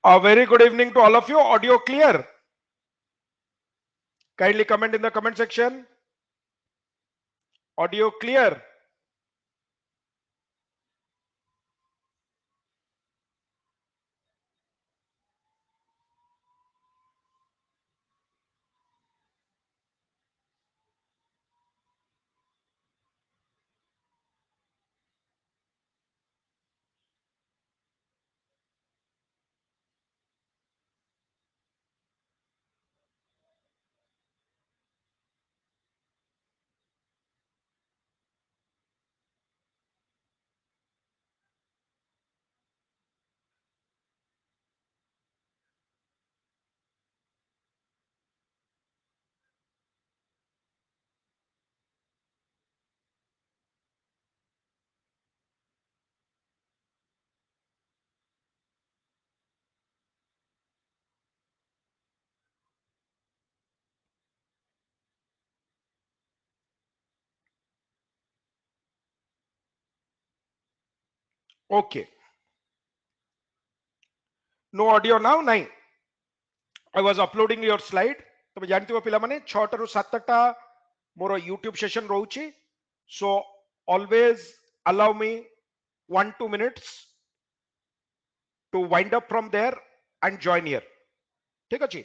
A very good evening to all of you. Audio clear? Kindly comment in the comment section. Audio clear? Okay. No audio now? Nahin. I was uploading your slide. तमे जानथिबो पिला माने 6 ରୁ 7 टा मोर YouTube session रहउची. So always allow me 1-2 minutes to wind up from there and join here. ठीक अछि.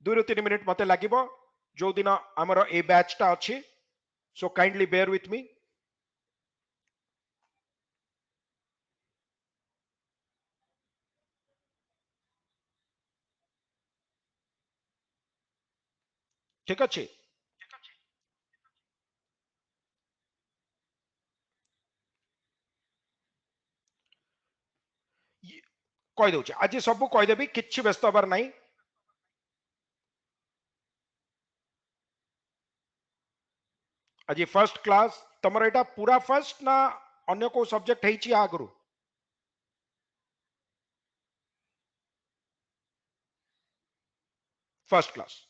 2 ରୁ 3 minute मते लागिबो जो दिन हमर ए बैच टा अछि. So kindly bear with me. ठीक अछि. कहि दउची आज सब कहि देबी किछि व्यस्त हबार नाही. आज फर्स्ट क्लास तमर एटा पूरा फर्स्ट ना अन्य को सब्जेक्ट हेची आगरु फर्स्ट क्लास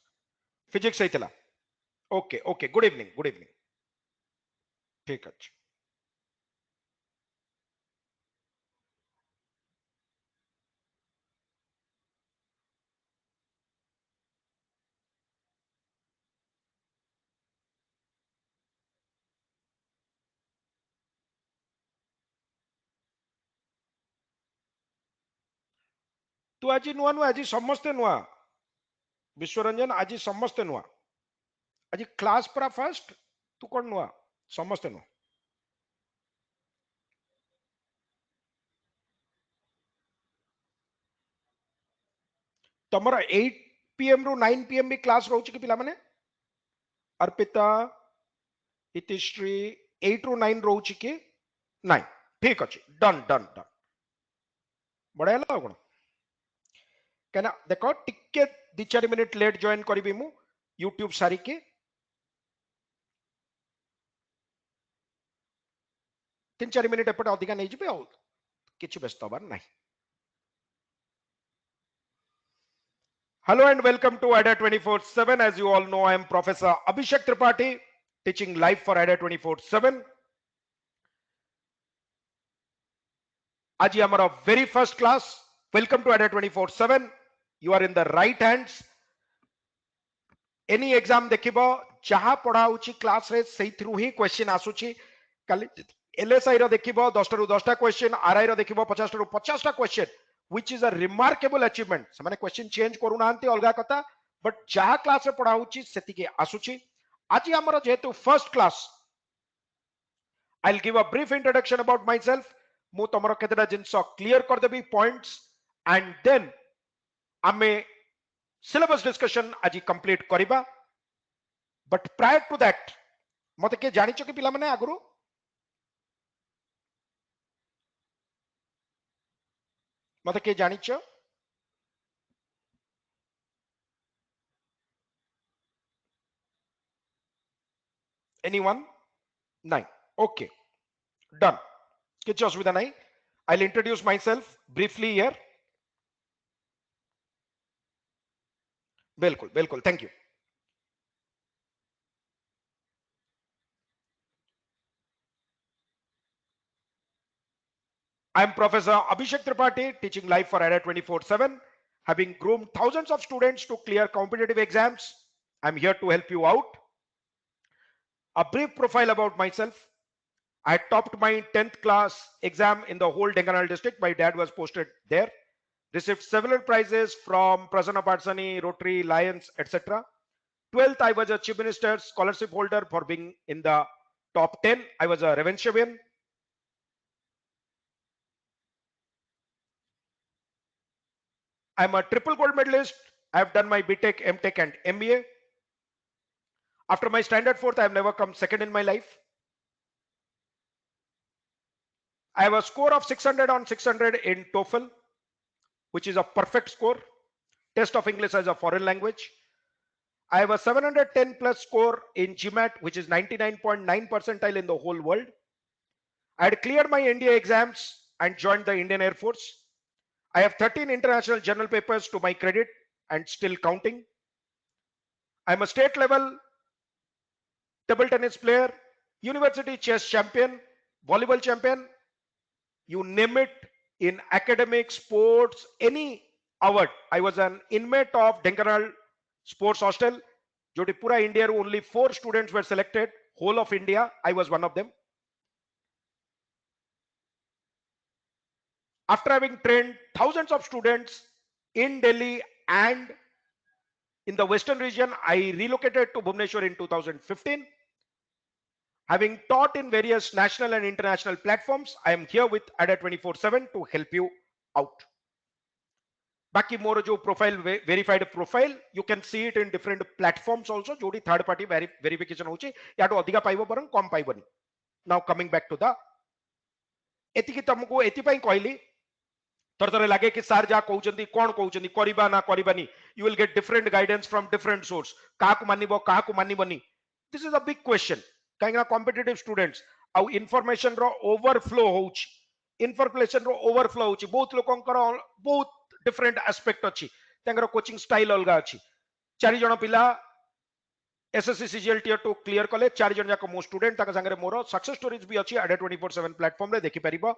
फिजिक्स हेतला. Okay okay good evening good evening. ठीक अछि. तू आज नुआ नुआ आज समस्ते नुआ विश्वरंजन आज समस्ते नुआ आज क्लास पूरा फर्स्ट तू कौन नुआ समस्ते नुआ तमर 8 पीएम रु 9 पीएम भी क्लास रहउची कि पिला माने अर्पिता इतिश्री 8 रु 9 रहउची कि नहीं. ठीक अछि. Done done done. बढ़िया ला कोन कहना देखो टिके 2-4 मिनिट लेट जॉइन करी मु यूट्यूब सारी के 3-4 मिनिट एपटे अधिका नहीं जिबे आ किछि व्यस्त हबार नहीं. Hello and welcome to AIDA 24/7. As you all know, I am Professor Abhishek Tripathi, teaching live for AIDA 24/7. Aji amara very first class. Welcome to AIDA 24/7. You are in the right hands. Any exam देखिबो जहा पढ़ा होची class रे सेइथरु ही question आसुची. काली LSI रो देखिबो 10 टा रु 10 टा question, RI रो देखिबो 50 टा रु 50 टा question, which is a remarkable achievement. से माने क्वेश्चन चेंज करू नांती अलगा कथा, बट जहा क्लास रे पढ़ा होची सेतिके आसुची. आज हमर जेहेतु first class, I'll give a brief introduction about myself. मु तमरो केतेटा जिंस क्लियर कर देबी पॉइंट्स एंड देन आमे सिलेबस डिस्कशन आज कंप्लीट करिबा. बट प्रायर टू दैट मते के जानिचो कि पिला माने आगुरु मते के जानिचो एनीवन नहीं. Okay done. किछ असुविधा नहीं. I'll introduce myself briefly here. बिल्कुल बिल्कुल thank you. I am Professor Abhishek Tripathi, teaching live for AIDA 24/7. having groomed thousands of students to clear competitive exams. I'm here to help you out. A brief profile about myself. I topped my 10th class exam in the whole Denkanal district. My dad was posted there. Received several prizes from Prasanna Patsani, Rotary, Lions, etc. 12th, I was a Chief Minister's scholarship holder for being in the top 10. I was a Ravenshavian. I'm a triple gold medalist. I've done my BTech, MTech, and MBA. After my standard fourth, I've never come second in my life. I have a score of 600 on 600 in TOEFL, which is a perfect score. Test of English as a foreign language. I have a 710 plus score in GMAT, which is 99.9 percentile in the whole world. I had cleared my NDA exams and joined the Indian Air Force. I have 13 international journal papers to my credit and still counting. I'm a state level table tennis player, university chess champion, volleyball champion, you name it, in academic, sports, any award. I was an inmate of Denkanal Sports Hostel. Jodi pura India, only 4 students were selected, whole of India. I was one of them. After having trained thousands of students in Delhi and in the Western region, I relocated to Bhubaneswar in 2015. Having taught in various national and international platforms, I am here with ADA 24/7 to help you out. Baki more jo profile, verified profile, you can see it in different platforms also. Jodi third party verification hochi, yato adhika paibo barang kom paiboni. Now coming back to the एतिकी तुमको एतिपाई कहली थर लगे कि सार जहाँ कहते कौन कहते करबा ना करबानी you will get different guidance from different source काकु मानिबो काकु मानिबनी this is a big question कहीं कॉम्पिटिटिव स्टूडेंट्स आउ इनफॉरमेशन रो ओवरफ्लो होउची इनफॉरमेशन रो ओवरफ्लो होउची बहुत लोकंकर बहुत डिफरेंट एस्पेक्ट अछि तंगर कोचिंग स्टाइल अलगा अछि 4 जण पिला एसएससी सीजीएल टियर 2 क्लियर कले 4 जण जाक मो स्टूडेंट ताका संगे मोर सक्सेस स्टोरीज भी अछि ADA 24/7 प्लेटफॉर्म रे देखि परिबो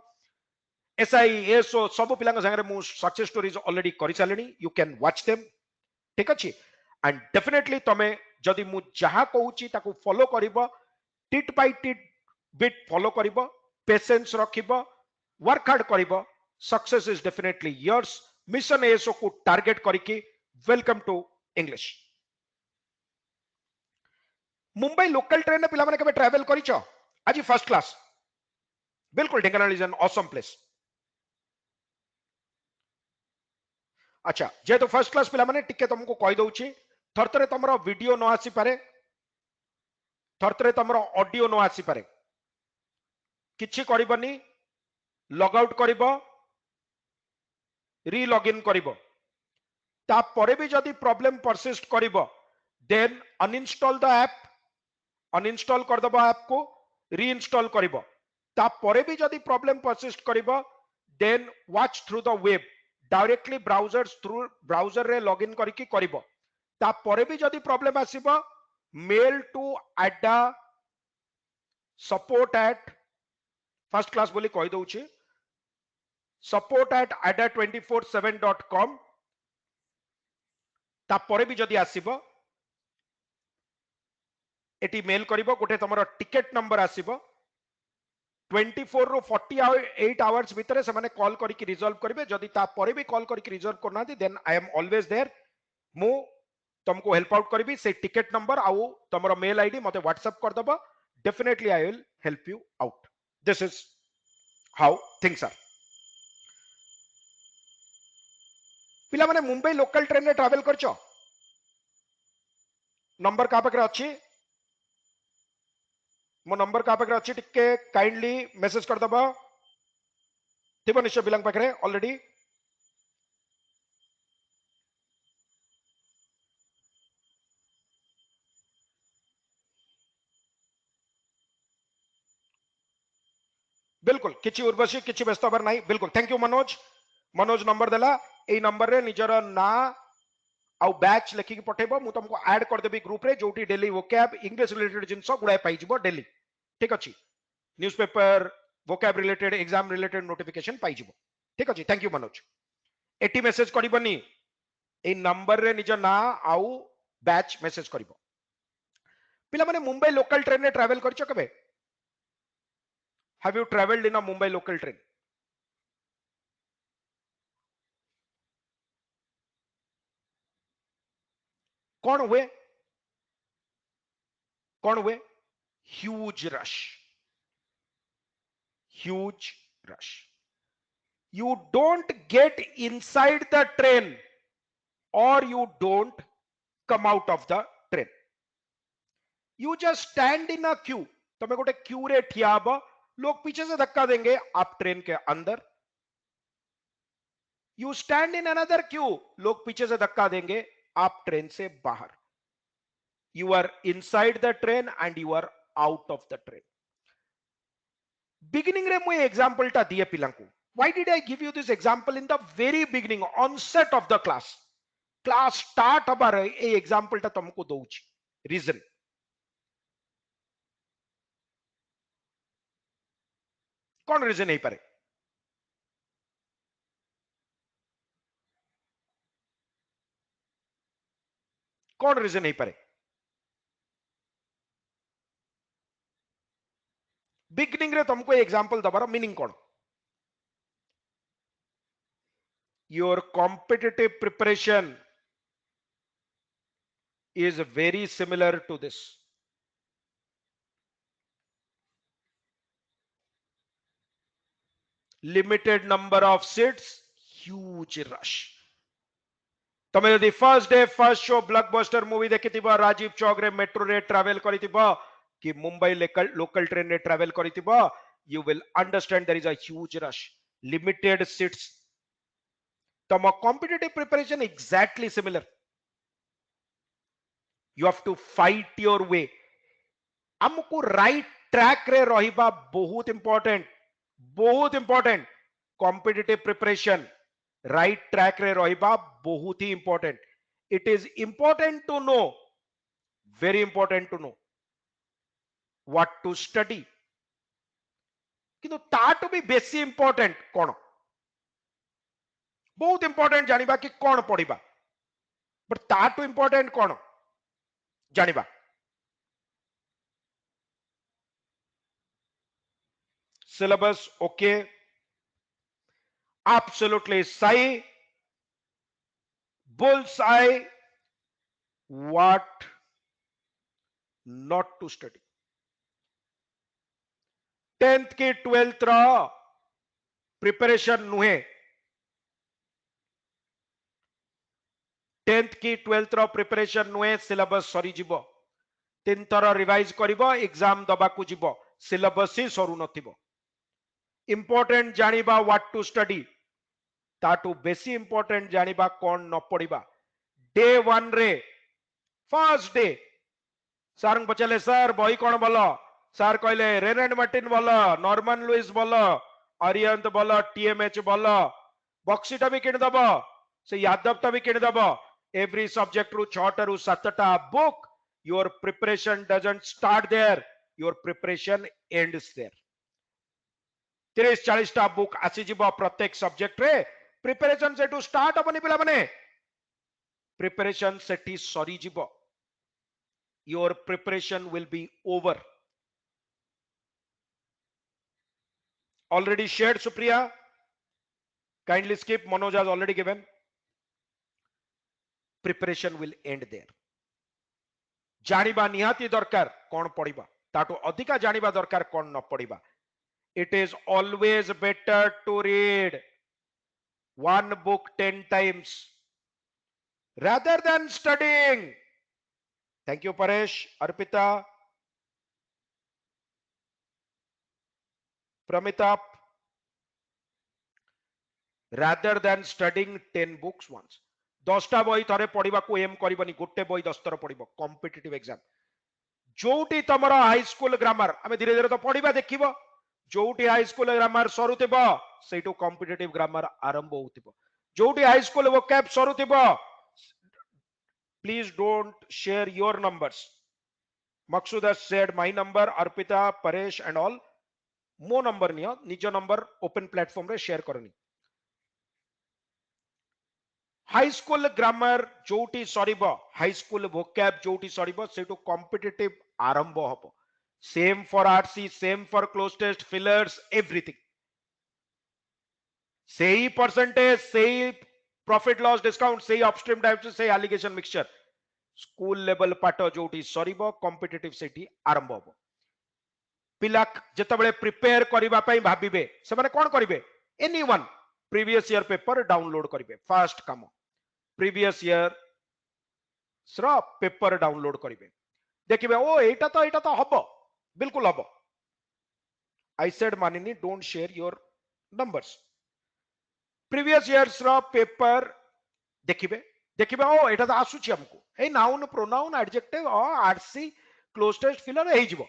एसआई एसओ सब पिला संगे मु सक्सेस स्टोरीज ऑलरेडी करि सालेनी यू कैन वॉच देम ठीक अछि एंड डेफिनेटली तमे जदि मु जहा कहूची ताकू फॉलो करिबो tit by tit bit follow करिबो पेशेंस रखिबो वर्क हार्ड करिबो success is definitely yours mission SO को टारगेट करिकि welcome to English Mumbai local train पिला माने केबे ट्रैवल करिचो आज फर्स्ट क्लास बिल्कुल Dhenkanal is an awesome place अच्छा जेहेतु फर्स्ट क्लास पिला माने टिके तुमको कहि दउची थरथरे तमरो वीडियो न आसी पारे थरथरे तमरो ऑडियो न आसी पारे किछि करबनी लॉग आउट करिवो री लॉग इन करिवो ता परे भी जदी प्रॉब्लम परसिस्ट करिवो then uninstall the app uninstall कर दबो ऐप को री इंस्टॉल करिवो ता परे भी जदी प्रॉब्लम परसिस्ट करिवो then watch through the web directly browsers through browser रे लॉगिन करके करिवो ता परे भी जदी प्रॉब्लम आसीबो mail to ADA support at first class बोली कहि दउची support at ada247.com ता परे भी जदी आसीबो एटी मेल करिवो गोटे तमरो टिकेट नंबर आसीबो 24 रो 48 आवर्स भीतर से माने कॉल करिक रिजॉल्व करिवे जदी ता परे भी कॉल करिक रिजॉल्व करना दी then I am always there मु तुमको हेल्प आउट करबी से टिकेट नंबर आउ तमरो मेल आईडी मते व्हाट्सएप कर दबो definitely I will help you out this is how things are पिला माने मुंबई लोकल ट्रेन रे ट्रैवल करछो नंबर का पाखरे अछि मो नंबर का पाखरे अछि टिके काइंडली मेसेज कर दबो थिबो निश्चय बिलंग पाखरे ऑलरेडी बिल्कुल किछि उर्वशी किछि व्यस्त हबार नाही बिल्कुल thank you Manoj Manoj number देला ए नंबर रे निजर ना आउ बैच लेखि के पठेबो मु तुमको ऐड कर देबी ग्रुप रे जोटी डेली वोकैब इंग्लिश रिलेटेड जिंस गुडाय पाई जिवो डेली ठीक अछि newspaper vocab related exam related notification पाई जिवो ठीक अछि थैंक यू मनोज एटी मेसेज करिबनी ए नंबर रे निज ना आउ बैच मेसेज करिवो पिला माने मुंबई लोकल ट्रेन रे ट्रैवल करछो केबे have you travelled in a Mumbai local train कौन हुए कौन हुए huge rush huge rush you don't get inside the train or you don't come out of the train you just stand in a queue तुम्हें गोटे Q रे ठिया hub लोग पीछे से धक्का देंगे आप ट्रेन के अंदर you stand in another queue लोग पीछे से धक्का देंगे आप ट्रेन से बाहर you are inside the train and you are out of the train beginning रे मुझे एग्जांपल टा दिए पिलांकू why did I give you this example in the very beginning onset of the class start हबार ए example टा तुमको दउची reason कौन reason नहीं पारे कौन रीजन नहीं पारे बिगिनिंग रे तुमको एग्जांपल दबार मीनिंग कौन your competitive preparation is very similar to this limited number of seats huge rush तमे यदि first day first show blockbuster movie देखिथिबो राजीव चौक रे मेट्रो रे ट्रैवल करिथिबो कि मुंबई लोकल ट्रेन रे ट्रैवल करिथिबो you will understand there is a huge rush limited seats तम competitive preparation exactly similar you have to fight your way हमको right track रे रहिबा बहुत important competitive preparation right track रे रहिबा बहुत ही important it is important to know very important to know what to study किंतु ताटू भी बेसी इंपोर्टेंट कौन बहुत इंपोर्टेंट जानिबा कि कौन पढ़िबा बट ताटू इंपोर्टेंट कौन जानिबा syllabus okay absolutely sahi bullseye what not to study 10th की 12th रा प्रिपरेशन नुहे 10th की 12th रा प्रिपरेशन नुहे सिलेबस सरी जीवो 3 थर रिवाइज करिवो एग्जाम दबाकू जीवो सिलेबस ही सरू नथिबो इंपोर्टेंट जानिबा व्हाट टू स्टडी ताटू बेसी इंपोर्टेंट जानिबा कौन न पढ़िबा डे 1 रे फर्स्ट डे सर पचारे सर बही कौन भल सर कहले रेनेड मार्टिन भल नॉर्मन लुइस भल अरियंत भल टीएमएच भल बक्सीटा भी किणदब से यादवटा भी किणदब एवरी सब्जेक्ट रु 6 रु 7टा book your preparation doesn't start there your preparation ends there 30-40 टा बुक आसीजिब प्रत्येक सब्जेक्ट रे प्रिपरेशन सेटू स्टार्ट हबनी पिला माने प्रिपरेशन सेठी सरी जीव your preparation will be over already shared Supriya kindly skip Manoj has already given preparation will end there जानिबा निहाती दरकार कौन पढ़िबा ताटो अधिका जानिबा दरकार कौन न पढ़िबा it is always better to read one book 10 times rather than studying thank you Paresh Arpita Pramitap rather than studying 10 books once 10टा बही थरे पढ़ा को एम करबनी गोटे बही 10 थर पढ़ कॉम्पिटिटिव एग्जाम जोटी तमर हाई स्कूल ग्रामर आम धीरे धीरे तो पढ़ा देखिबो जोटी हाई स्कूल ग्रामर सरुथिबो सेटू कॉम्पिटिटिव ग्रामर आरंभ होउथिबो जोटी हाई स्कूल वोकैब सरुथिबो please don't share your numbers Maqsood has shared my number Arpita Paresh and all मो नंबर नियो निज नंबर ओपन प्लेटफॉर्म रे शेयर करनी हाई स्कूल ग्रामर जोटी सरीब हाई स्कूल वोकैब जोटी सरीब सेटू कॉम्पिटिटिव आरंभ हबो same for RC same for cloze test fillers everything सेही परसेंटेज सेही प्रॉफिट लॉस डिस्काउंट सेही अपस्ट्रीम डायरेक्ट सेही एलिगेशन मिक्सचर स्कूल लेवल पाठ जोटी सरीब कॉम्पिटिटिव सेठी आरंभ हबो पिला जेतबेले प्रिपेयर करिबा पई भाबिबे से माने कोन करिवे anyone previous year paper download करिवे फर्स्ट काम प्रीवियस ईयर स्र पेपर डाउनलोड करिवे देखिबे ओ एटा तो हबो बिल्कुल हबो आई सेड मानिनी don't share your numbers previous years रो पेपर देखिबे देखिबे ओ एटा तो आसुची हमको हे noun pronoun adjective RC cloze test filler हे जिवो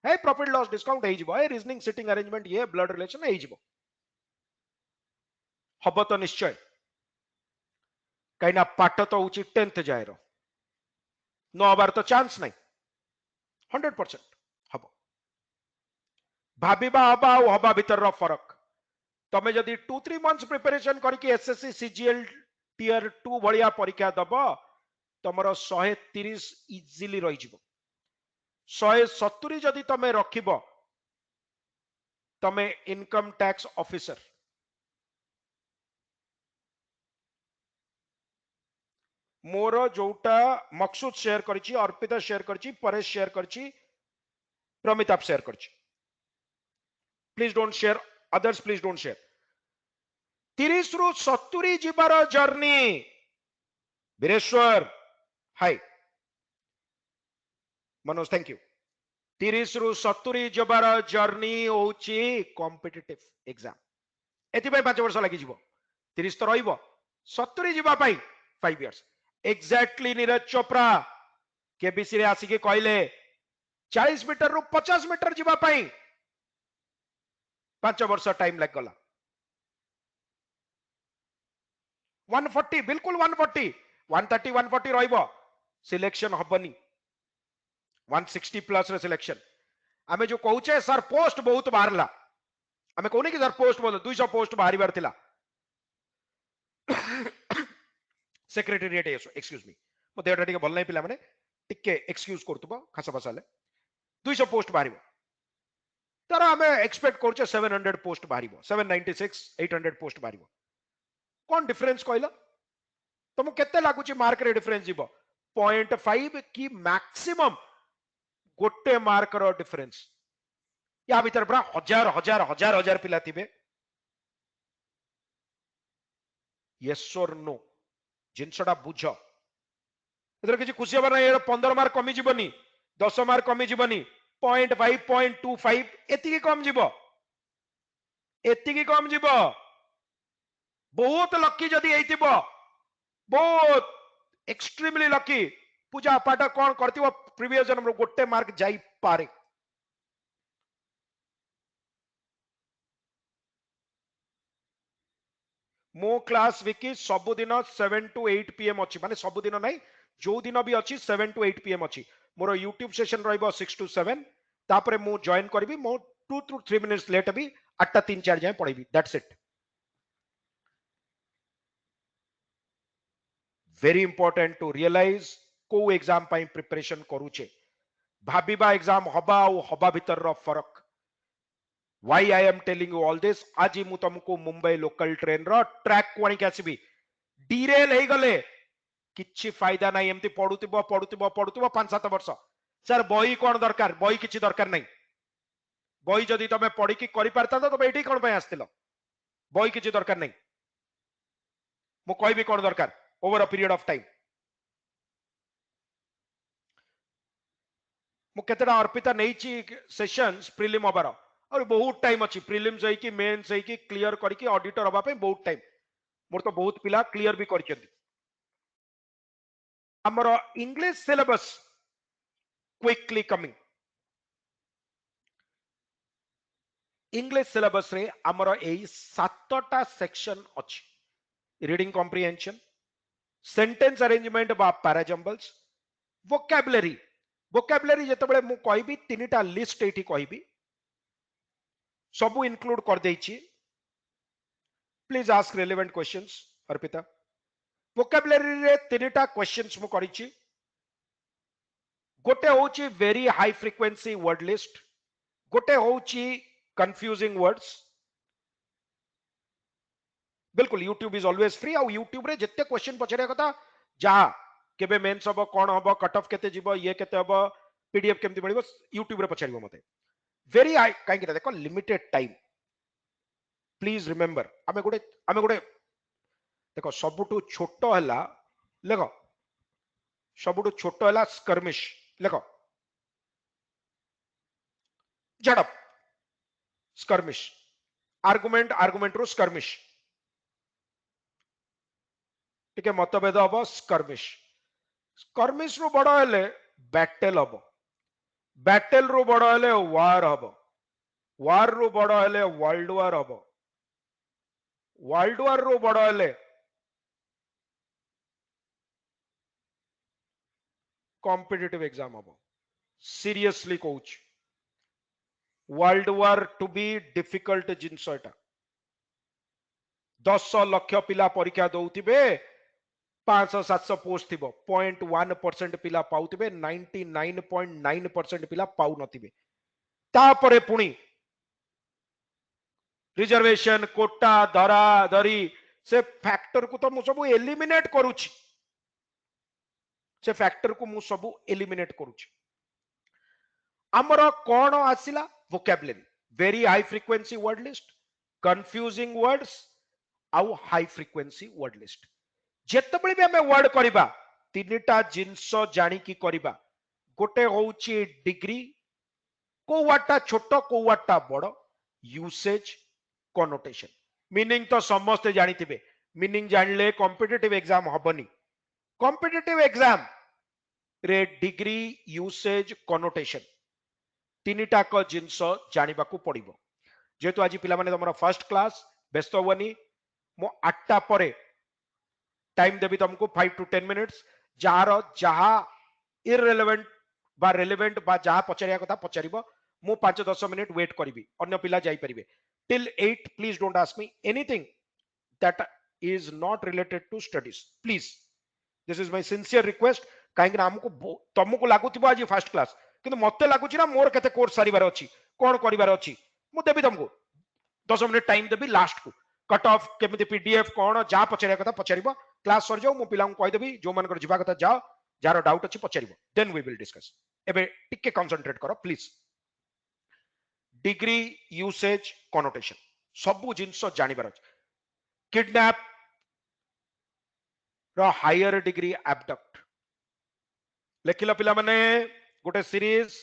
हे प्रॉफिट लॉस डिस्काउंट हे जिवो हे रीजनिंग सिटिंग अरेंजमेंट ये ब्लड रिलेशन हे जिवो हबो तो निश्चय कहीं पाठ तो होची 10th जाय रो नो हबार तो चांस नहीं 100% हबो भाबिबा हबा आ हबा भीतर रो फरक तमे जदि 2-3 मंथ्स प्रिपरेशन करके एसएससी सीजीएल टियर 2 भलिया परीक्षा दब तमरो 130 इजिली रही जिवो 170 जदि तमे रखिबो तमे इनकम टैक्स ऑफिसर मोर जोटा मकसूद शेयर करची अर्पिता शेयर करची परेश शेयर करची प्रमिताप शेयर करची please don't share others please don't share 30 रु 70 जिबार journey Bireswar hi Manoj thank you 30 रु 70 जबार जर्नी होची कॉम्पिटिटिव एग्जाम एति 5 वर्ष लगी जीवो 30 तो रहिबो 70 जिबा 5 years exactly Neeraj Chopra KBC रे आसिके कहले 40 मीटर रु 50 मीटर जिबा 5 वर्ष टाइम लग गला 140 बिल्कुल 140 130 140 रहिबो सिलेक्शन हबनी 160 प्लस रे सिलेक्शन आमे जो कहूचे सर पोस्ट बहुत बाहरला आमे कहूनी कि सर पोस्ट बोल 200 पोस्ट बाहरी बार थिला सेक्रेटेरिएट एक्सक्यूज मी मो देहटा टिके भल नहीं पिला माने टिके एक्सक्यूज करतबो खासा बसाले 200 पोस्ट बाहरिबो तर आमे एक्सपेक्ट करछे 700 पोस्ट बाहरिबो 796 800 पोस्ट बाहरिबो कौन डिफरेंस कहला तुम केते लागुची मार्क रे डिफरेंस जीवो 0.5 की मैक्सिमम गोटे मार्क रो डिफरेंस या भीतर पूरा हजार हजार हजार हजार पिला थिबे यस और नो जिनसटा बुझ एथर किछि खुशी हबार नै 15 मार्क कमी जीवनी 10 मार्क कमी जीवनी 0.5 0.25 एतिकी कम जीवो एतिकी कम जीवो बहुत लकी जदि हेतिबो बहुत एक्सट्रीमली लकी पूजा पाठ कौन करथिबो प्रीवियस जन्म गोटे मार्क जाई पारे मो क्लास विकी सब दिन 7 to 8 pm अछि माने सब दिन नै जो दिन भी अछि 7 to 8 pm अछि मोर YouTube सेशन रहइबो 6 to 7 तापरे मु जॉइन करबी मो 2 to 3 मिनिट्स लेट भी 8 3 4 जाय पढिबी that's it very important to realise को एग्जाम पाई प्रिपरेशन करूचे भाबिबा एग्जाम हबा और हबा भीतर रो फरक why I am telling you all this आज मु तुमको मुंबई लोकल ट्रेन रो ट्रैक को आनी आसीबी डिरेल हे गले किछि फायदा नाही एमती पढुतिबो पढुतिबो पढुतिबो 5-7 वर्ष सर बही कोन दरकार बही किछि दरकार नाही बही जदी तमे पढी की करि परता तो एठी कोन पय आस्तिलो बही किछि दरकार नाही मु कहबी कोन दरकार over a period of time मु केतेडा अर्पिता नेछि सेशंस प्रीलिम हबार और बहुत टाइम अच्छी प्रीलिम्स है कि मेंस है कि क्लियर करके ऑडिटर हबा पे बहुत टाइम मोर तो बहुत पिला क्लियर भी करछथि हमर English syllabus quickly coming English syllabus रे हमर एई 7टा सेक्शन अछि रीडिंग कॉम्प्रिहेंशन सेंटेंस अरेंजमेंट बा पैराजम्बल्स वोकैबुलरी वोकैबुलरी जेतबेले मु कहबी तीनटा लिस्ट एठी कहबी सबू इंक्लूड कर देछि please ask relevant questions Arpita vocabulary रे तीनटा क्वेश्चंस मु करिछि गोटे होची very high frequency word list गोटे होची कंफ्यूजिंग वर्ड्स बिल्कुल यूट्यूब इज ऑलवेज फ्री आउ यूट्यूब रे जिते क्वेश्चन पचरिया कथा जहा केबे मेंस हबो कोन हबो कट ऑफ केते जीवो ये केते हबो पीडीएफ केमति मिलिबो यूट्यूब रे पचरिबो मते वेरी हाई काई कि देखो लिमिटेड टाइम प्लीज रिमेंबर आमे गोटे देखो सबुठु छोटो हला लेखो सबुठु छोटो हला स्कर्मिश लेखो झड़प स्कर्मिश आर्गुमेंट आर्गुमेंट रो स्कर्मिश टिके मतभेद हम स्कर्मिश स्कर्मिश रु बड़ हेले बैटल हम बैटल रु बड़ हेले वार हम वार रु बड़ हेले वर्ल्ड वार हम वर्ल्ड वार रु बड़ हेले कॉम्पिटिटिव एग्जाम हम सीरियसली कहूच world war two be difficult जिनस एटा 10 लक्ष पिला परीक्षा दौथिबे 500-700 पोस्ट थी 0.1% पिला पाउथिबे 99.9% पिला पाउ नथिबे तापरे पुणी रिजर्वेशन कोटा धरा धरी से फैक्टर को तो मु सब एलिमिनेट करूची से फैक्टर को मु सब एलिमिनेट करूची हमर कोन आसिला vocabulary very high frequency word list confusing words आउ हाई फ्रीक्वेंसी वर्ड लिस्ट जेतबे भी हमें वर्ड करिबा तीनटा जिंस जानी की करिबा गोटे होउची डिग्री को वाटा छोटो को वाटा बड़ यूसेज कनोटेशन मीनिंग तो समस्त जानिथिबे मीनिंग जानले कॉम्पिटिटिव एग्जाम हबनी कॉम्पिटिटिव एग्जाम रे डिग्री यूसेज कनोटेशन तीनटा को जिंस जानिबा को पड़िबो जेतु आज पिला माने तमरा फर्स्ट क्लास व्यस्त होवनी मो 8टा परे टाइम देबी तुमको 5 to 10 मिनिट्स जार जहा इररिलेवेंट बा रेलेवेंट बा जहा पचरिया कथा पचरिबो मु 5-10 मिनिट वेट करिवि अन्य पिला जाई परिबे till 8 please don't ask me anything that is not related to studies please this is my sincere request काहे ना हमको तुमको लागुथिबो आज फर्स्ट क्लास किंतु मते लागुची ना मोर केते कोर्स सारिबार अछि कोन करिबार अछि मु देबी तुमको 10 मिनिट टाइम देबी लास्ट को कट ऑफ केमिति पीडीएफ कोन जा पचरिया कथा पचरिबो क्लास सर जाओ मु पिला को कहि देबी जो मानकर जिबा कथा जाओ जार डाउट अछि पचरिबो देन वी विल डिस्कस एबे टिके कंसंट्रेट करो प्लीज डिग्री यूसेज कनोटेशन सबु जिंस जानिबार अछि किडनैप रो हायर डिग्री एब्डक्ट लेखिला पिला माने गोटे सीरीज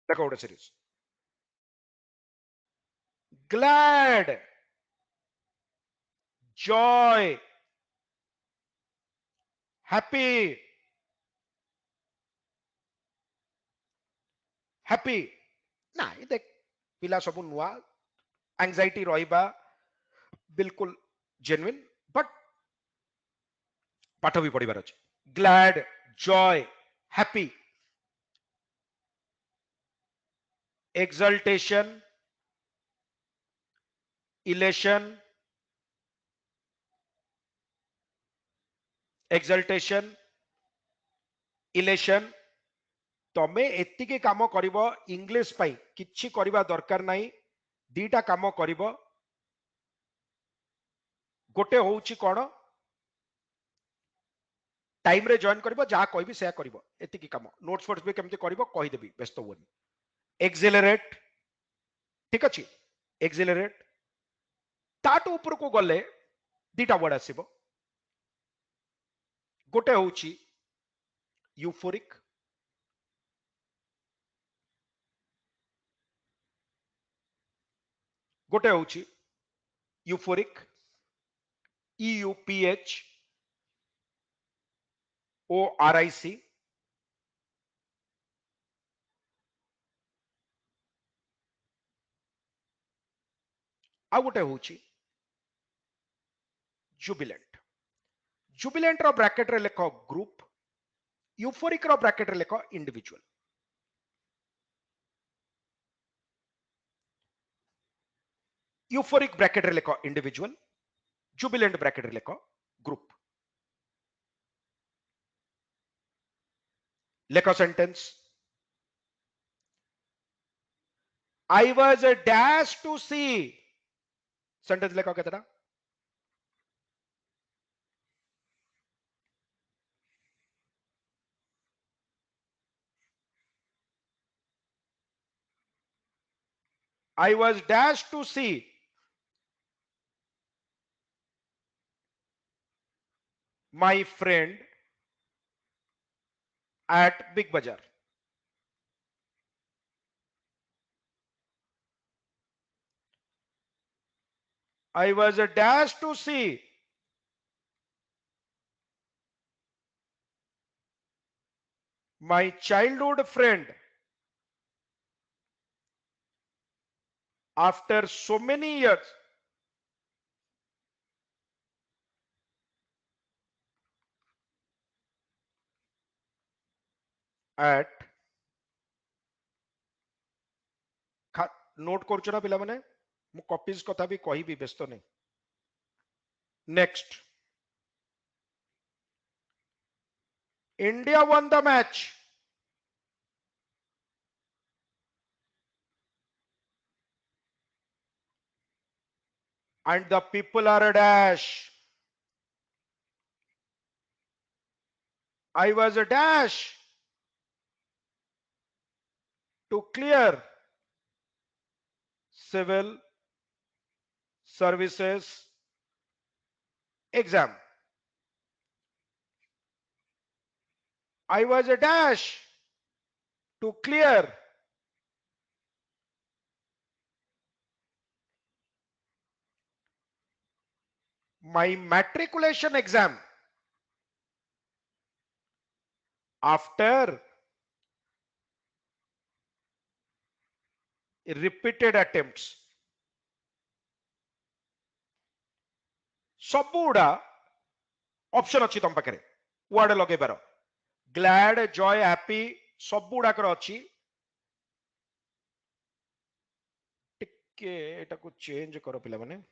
देखो गोटे series glad joy happy happy ना देख पिला सब नुआ एंजाइटी रहिबा बिल्कुल जेन्युइन बट पाठ भी पढ़िबार अछि glad joy happy exaltation elation exaltation elation तमे एतिके काम करिवो इंग्लिश पई किछि करिबा दरकार नाही दीटा काम करिवो गोटे होउची कोन टाइम रे जॉइन करिवो जा कहबी से करिवो एतिकी काम नोट्स फॉर्स भी केमति करिवो कहि देबी व्यस्त होनी एक्सेलरेट ठीक अछि एक्सेलरेट ताट ऊपर को गले दीटा वर्ड आसीबो गोटे होउची यूफोरिक गोटे होउची यूफोरिक EUPH ORIC आ गोटे होउची जुबिलेंट जुबिलेंट रो ब्रैकेट रे लेखो ग्रुप यूफोरिक रो ब्रैकेट रे लेखो इंडिविजुअल यूफोरिक ब्रैकेट रे लेखो इंडिविजुअल जुबिलेंट ब्रैकेट लेख ग्रुप लेख sentence I was a dash to see sentence लेख केतटा I was dashed to see my friend at Big Bazaar. I was dashed to see my childhood friend after so many years at note କରୁଛ ନା ପିଲାମାନେ ମୁଁ କପିଜ କଥା ବି କହିବି ବ୍ୟସ୍ତ ନାହିଁ next India won the match and the people are a dash I was a dash to clear civil services exam I was a dash to clear my matriculation exam after repeated attempts सबुड़ा option अच्छी तुम पाखे word लगे पार glad joy happy सबुड़ाकर अच्छी टिके एटा को चेंज करो पिला माने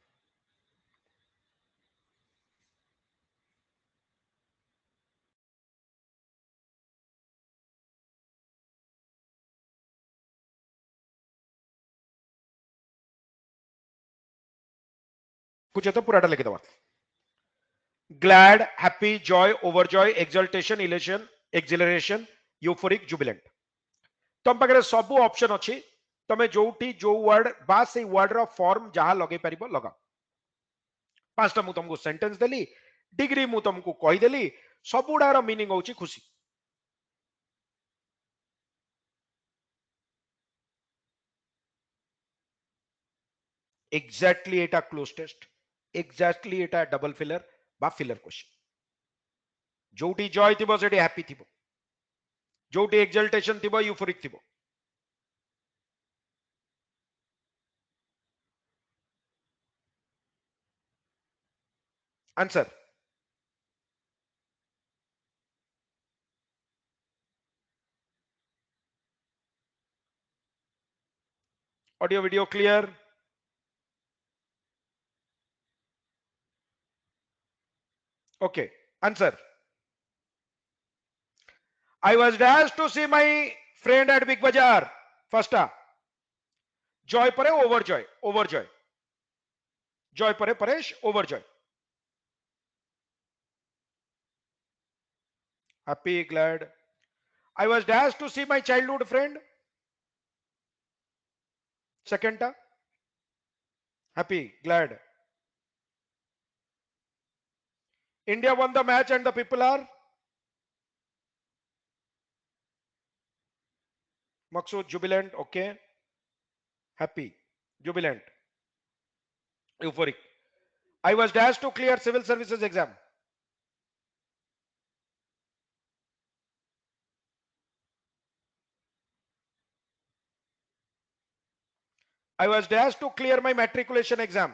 कुछ तो पूराटा लिखि दवा glad happy joy overjoy exultation elation acceleration euphoric jubilant तुम पाखे सब ऑप्शन अच्छी तमे जोठी जो वर्ड बा से वर्ड रो फॉर्म जहां लगे परिबो लगा पांचटा मु तुमको सेंटेंस देली डिग्री मु तुमको कहि देली सबुडार मीनिंग होची खुशी एग्जैक्टली एटा क्लोज टेस्ट एग्जैक्टली एटा डबल फिलर बा फिलर क्वेश्चन जोटी जॉय थिबो सेठी हैप्पी थिबो जोटी एक्सल्टेशन थिबो यूफोरिक थिबो answer audio video clear okay answer I was dashed to see my friend at Big Bazaar. First, joy pare overjoy, overjoy. Joy pare paresh, overjoy. Happy, glad. I was dashed to see my childhood friend. Second, happy, glad. India won the match and the people are Maksud, jubilant, okay. Happy, jubilant, euphoric. I was dashed to clear civil services exam. I was dashed to clear my matriculation exam.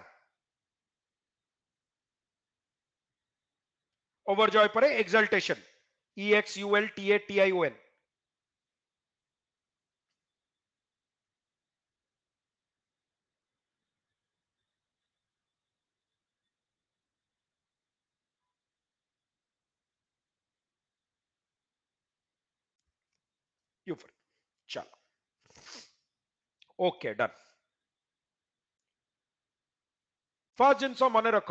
Overjoy pare exultation. EXULTATION. Euphoric. चलो okay done. First जिनस मन रख,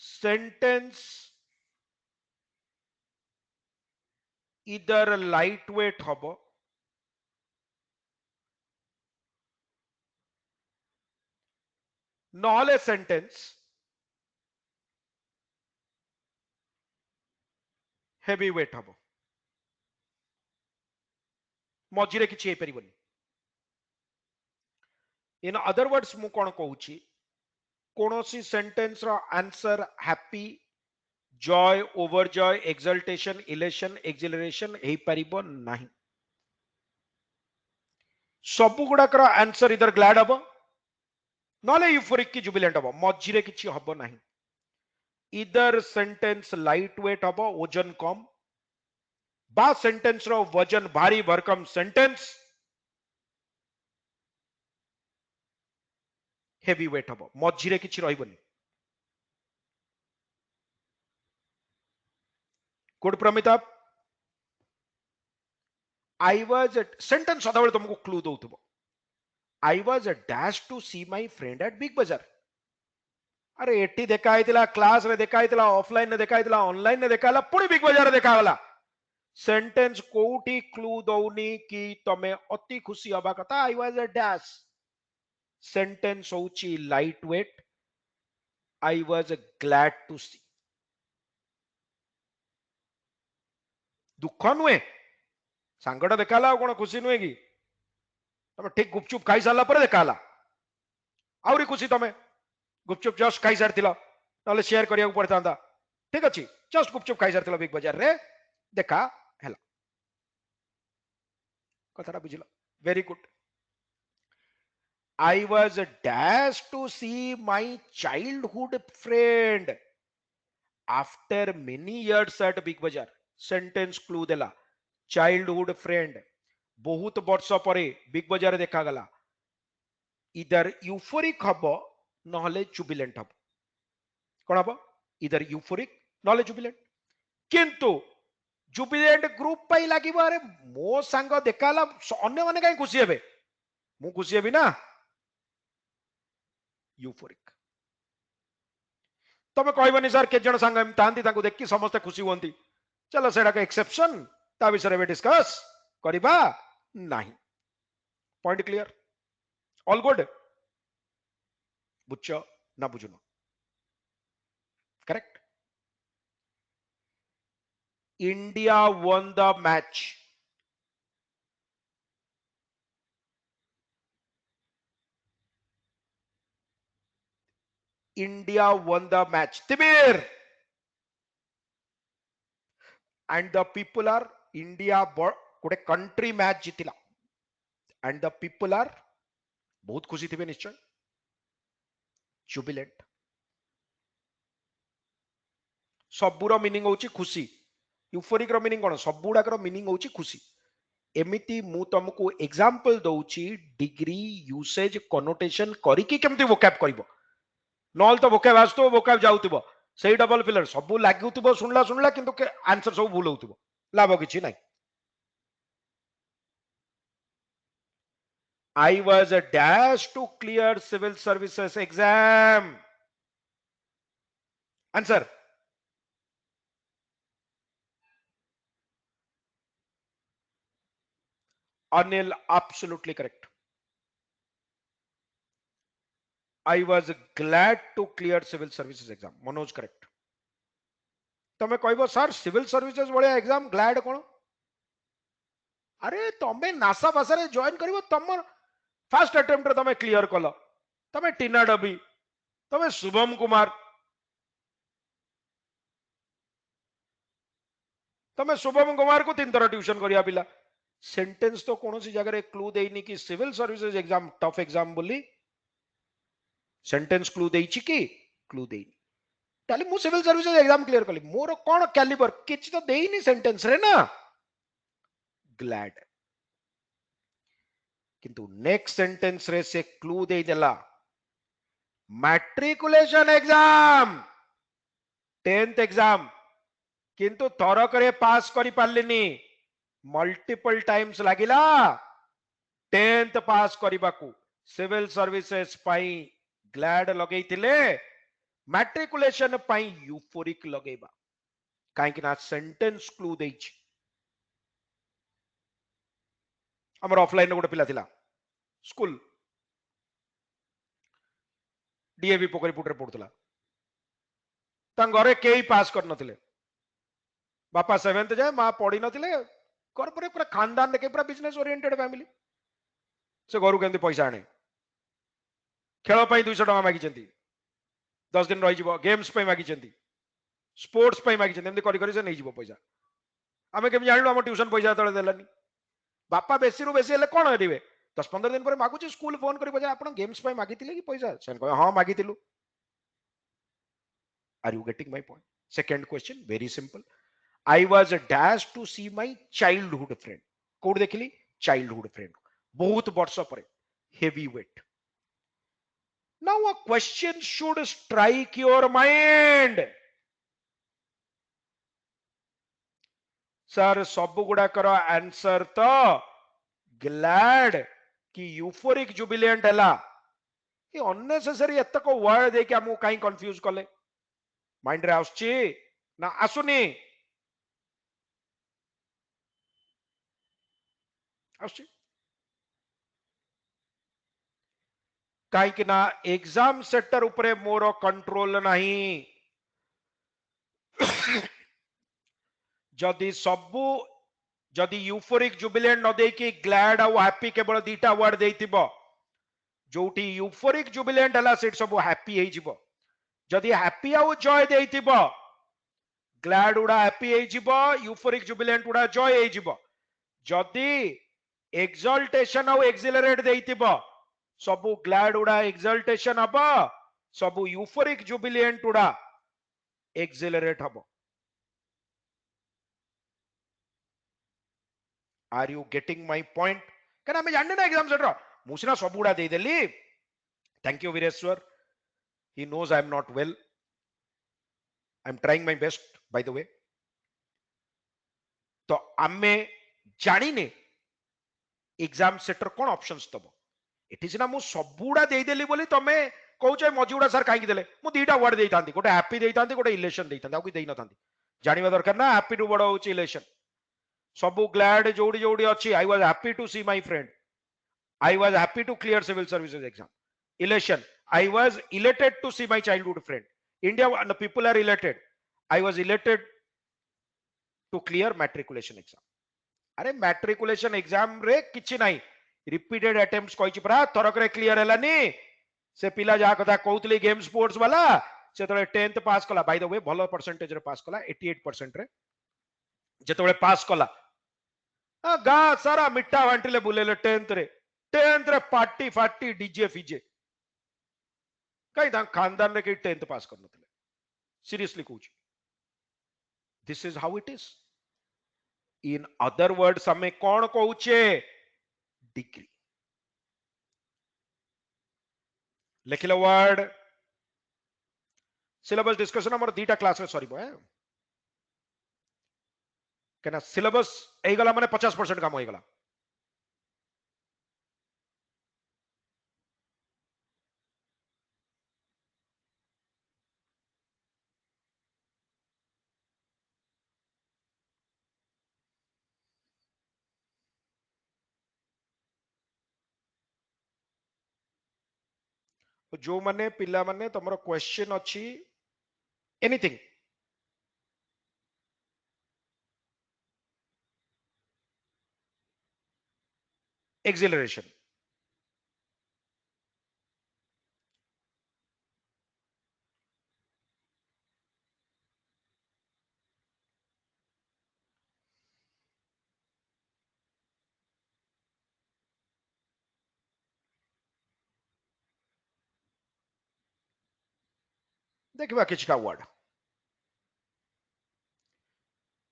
sentence इधर light weight हम नहले sentence heavy weight हम, मझे किसी पारन। इन अदर वर्ड्स मु कौन कहूँ, कौन सी सेंटेंस रो answer happy, joy, overjoy, exultation, elation, acceleration हो पारिबो नाही। सब गुड़ाकर आंसर इधर ग्लैड हम ना यूफोरिक की जुबिलेंट हम, मझे किसी हम ना। इधर सेंटेंस लाइट वेट हम, ओजन कम, बा सेंटेंस रो वजन भारी भरकम सेंटेंस हेवी वेट हम, मझे किसी रही। Good Pramita. I was sentence सदा तुमको क्लू दौथब। I was dash to see my friend at big Bazaar. अरे एटी देखा क्लास रे देखा, ऑफलाइन देखा, ऑनलाइन देखा, पुणी बिग बाजार देखा। सेंटेंस कोठी क्लू दौनी कि तमे अति खुशी हवा कथा। आई वाज डैश, सेंटेंस होची light weight, I was glad to see. दुख नुहे, सांगटा देखा कौन खुशी नुहे कि तमे ठीक गुपचुप खाई सारा पर देखा आहरी खुशी तमे गुपचुप जस्ट खाई सारी ना शेयर करिया पड़ता था। ठीक अच्छे, जस्ट गुपचुप खाई सारी बिग बाजार रे देखा है कथा बुझल। Very good. I was dash to see my childhood friend after many years at big Bazaar. Sentence clue देला चाइल्डहुड फ्रेंड, बहुत वर्ष पर बिग बाजार देखा गला। इधर यूफोरिक हम ना जुबिलेंट हम, कौन हम इधर यूफोरिक ना जुबिलेंट। किंतु जुबिलेंट ग्रुप पाई लगे, अरे मो सांग देखा अन्य माने कहीं खुशी हे, मु खुशी हेबी ना। यूफोरिक। तमे कहबनी सर के जन सांग था देखी समस्ते खुशी हुंती, चलो से एक्सेप्शन ता विषय डिस्कस करबा नहीं। पॉइंट क्लियर, ऑल गुड, बुझ ना बुझुन, correct. India won the match, India won the match तिमिर, and the people are India गोटे कंट्री मैच जीतिला and the people are बहुत खुशी थे निश्चय, जुबिलेंट। सबूर मीनिंग होची खुशी, यूफोरिक रो मीनिंग कोन, सबुडाकर मीनिंग होची खुशी। एमिति मु तुमको एग्जांपल दउची डिग्री यूसेज कनोटेशन करी कि केमती वोकैब करिवो, नॉल तो वोकैब आसतो वोकैब जाउतिबो, सेही डबल फिलर सबु लागुतिबो, सुनला सुनला किंतु के आंसर सब भूल होतिबो, लाभ किछि नै। I was a dash to clear civil services exam. Answer. Anil, absolutely correct. I was glad to clear civil services exam. Manoj, correct. तमे कहबो सर सिविल सर्विसेज भलिया एग्जाम ग्लैड कोन, अरे तमे नासा भाषा जॉइन करिवो, तम फर्स्ट अटेम्प्ट रे तमे क्लियर कल, तमे टीना डबी, तमे शुभम कुमार, तमे शुभम कुमार को 3 थर ट्यूशन करिया पिला। सेंटेंस तो कौन सी जगह क्लू देनी कि civil services exam tough exam बोली, सेंटेंस क्लू देइछि कि क्लू देनी। ताले मु सिविल सर्विसेज एग्जाम क्लियर कली, मोर कोन कैलिबर किछि तो देइनी सेंटेंस रे ना, ग्लैड। किंतु नेक्स्ट सेंटेंस रे से क्लू दे देला मैट्रिकुलेशन एग्जाम, 10th एग्जाम, किंतु थरक रे पास करि पारलिनी, मल्टीपल टाइम्स लागिला 10th पास करने को सिविल सर्विसेज पाई ग्लैड लगेइथिले मैट्रिकुलेशन पाई यूफोरिक लगेबा कहीं ना सेंटेंस क्लू देछि हमर ऑफलाइन गोटे पिला थिला स्कूल डीएवी पोखरीपुट रे पढुतला तां घरे केही पास कर नथिले बापा 7th जाए मां पढ़ी नथिले घर पर पूरा खानदान के पूरा बिजनेस ओरिएंटेड फैमिली से घर केमती पैसा आने खेल 200 टका मागी 10 दिन रही गेम्स मागी स्पोर्ट्स मागी एमती कर नहीं पैसा आम केमी जानू आम ट्यूशन पैसा तले देलानी बापा बेसी रु बेसी कौन करेंगे 10-15 दिन पर मागुची स्कूल फोन कर आप गेम्स मागी कि पैसा से हाँ मागी are you getting my point second question very simple I was dash to see my childhood friend कोड देखली चाइल्डहुड फ्रेंड बहुत वर्ष पर heavy weight now a question should strike your mind sir सब गुड़ाकर आंसर तो ग्लैड कि euphoric jubilant है ये अननेसेसरी एतक वर्ड देके हमको कहीं कंफ्यूज कले माइंड रे आसुची ना आसुनी आसुची कहीं ना एग्जाम सेटर उपरे मोर कंट्रोल नहीं जदि सबू जदि यूफोरिक जुबिलिएंट न देकी ग्लैड और हैप्पी केवल दीटा वर्ड देइतिबो जोटी यूफोरिक जुबिलिएंट हला सेट सब हैप्पी हे जिवो जदि हैप्पी आउ जॉय देइतिबो ग्लैड उडा हैप्पी हे जिवो यूफोरिक जुबिलिएंट उडा जॉय हे जिवो जदि एक्सल्टेशन आउ एक्सिलरेट देइतिबो सबु ग्लैड उडा एक्सल्टेशन हबो सबु यूफोरिक जुबिलिएंट उडा एक्सिलरेट हबो are you getting my point कहना मैं जानने ना एग्जाम सेटर मुसिना सब गुड़ा दे देली thank you Vireswar he knows I am not well I am trying my best by the way तो आमे जानिने एग्जाम सेटर कौन ऑप्शंस दबो एठी सिना मु सब गुड़ा दे देली बोली तमे कहउचे मजिउडा सर काई देले मु दीटा वर्ड देई तांती गोटे हैप्पी देई तांती गोटे इलेशन देई तांती आ कोई देई न तांती जानिबा दरकार ना हैप्पी टू बड़ होची इलेशन सबू ग्लैड जोड़ी जोड़ी अच्छी I was happy to see my friend I was happy to clear civil services exam election I was elected to see my childhood friend India people are elected I was elected to clear matriculation exam अरे matriculation exam रे किछि नाही repeated attempts कहिछि परा थरक रे clear हलानी से पिला जा कथा कहउतली गेम स्पोर्ट्स वाला से तळे 10th पास कला बाय द वे भलो परसेंटेज रे पास कला 88% रे जेतबे पास कला गा सारा मिठा बांटिले बुलेले 10th रे पार्टी फाटी डीजे फीजे कहीं खानदान रे 10th पास कर नथिले सीरियसली कहूँ this is how it is in other words हमें कौन कहूचे डिग्री लिखिले वर्ड सिलेबस डिस्कशन हमर दीटा क्लास रे सरीबो है कहना सिलेबस एगला माने 50% काम होइगला जो माने पिला माने तमरो क्वेश्चन अछि एनीथिंग एक्सिलरेशन देखिबा किछटा वर्ड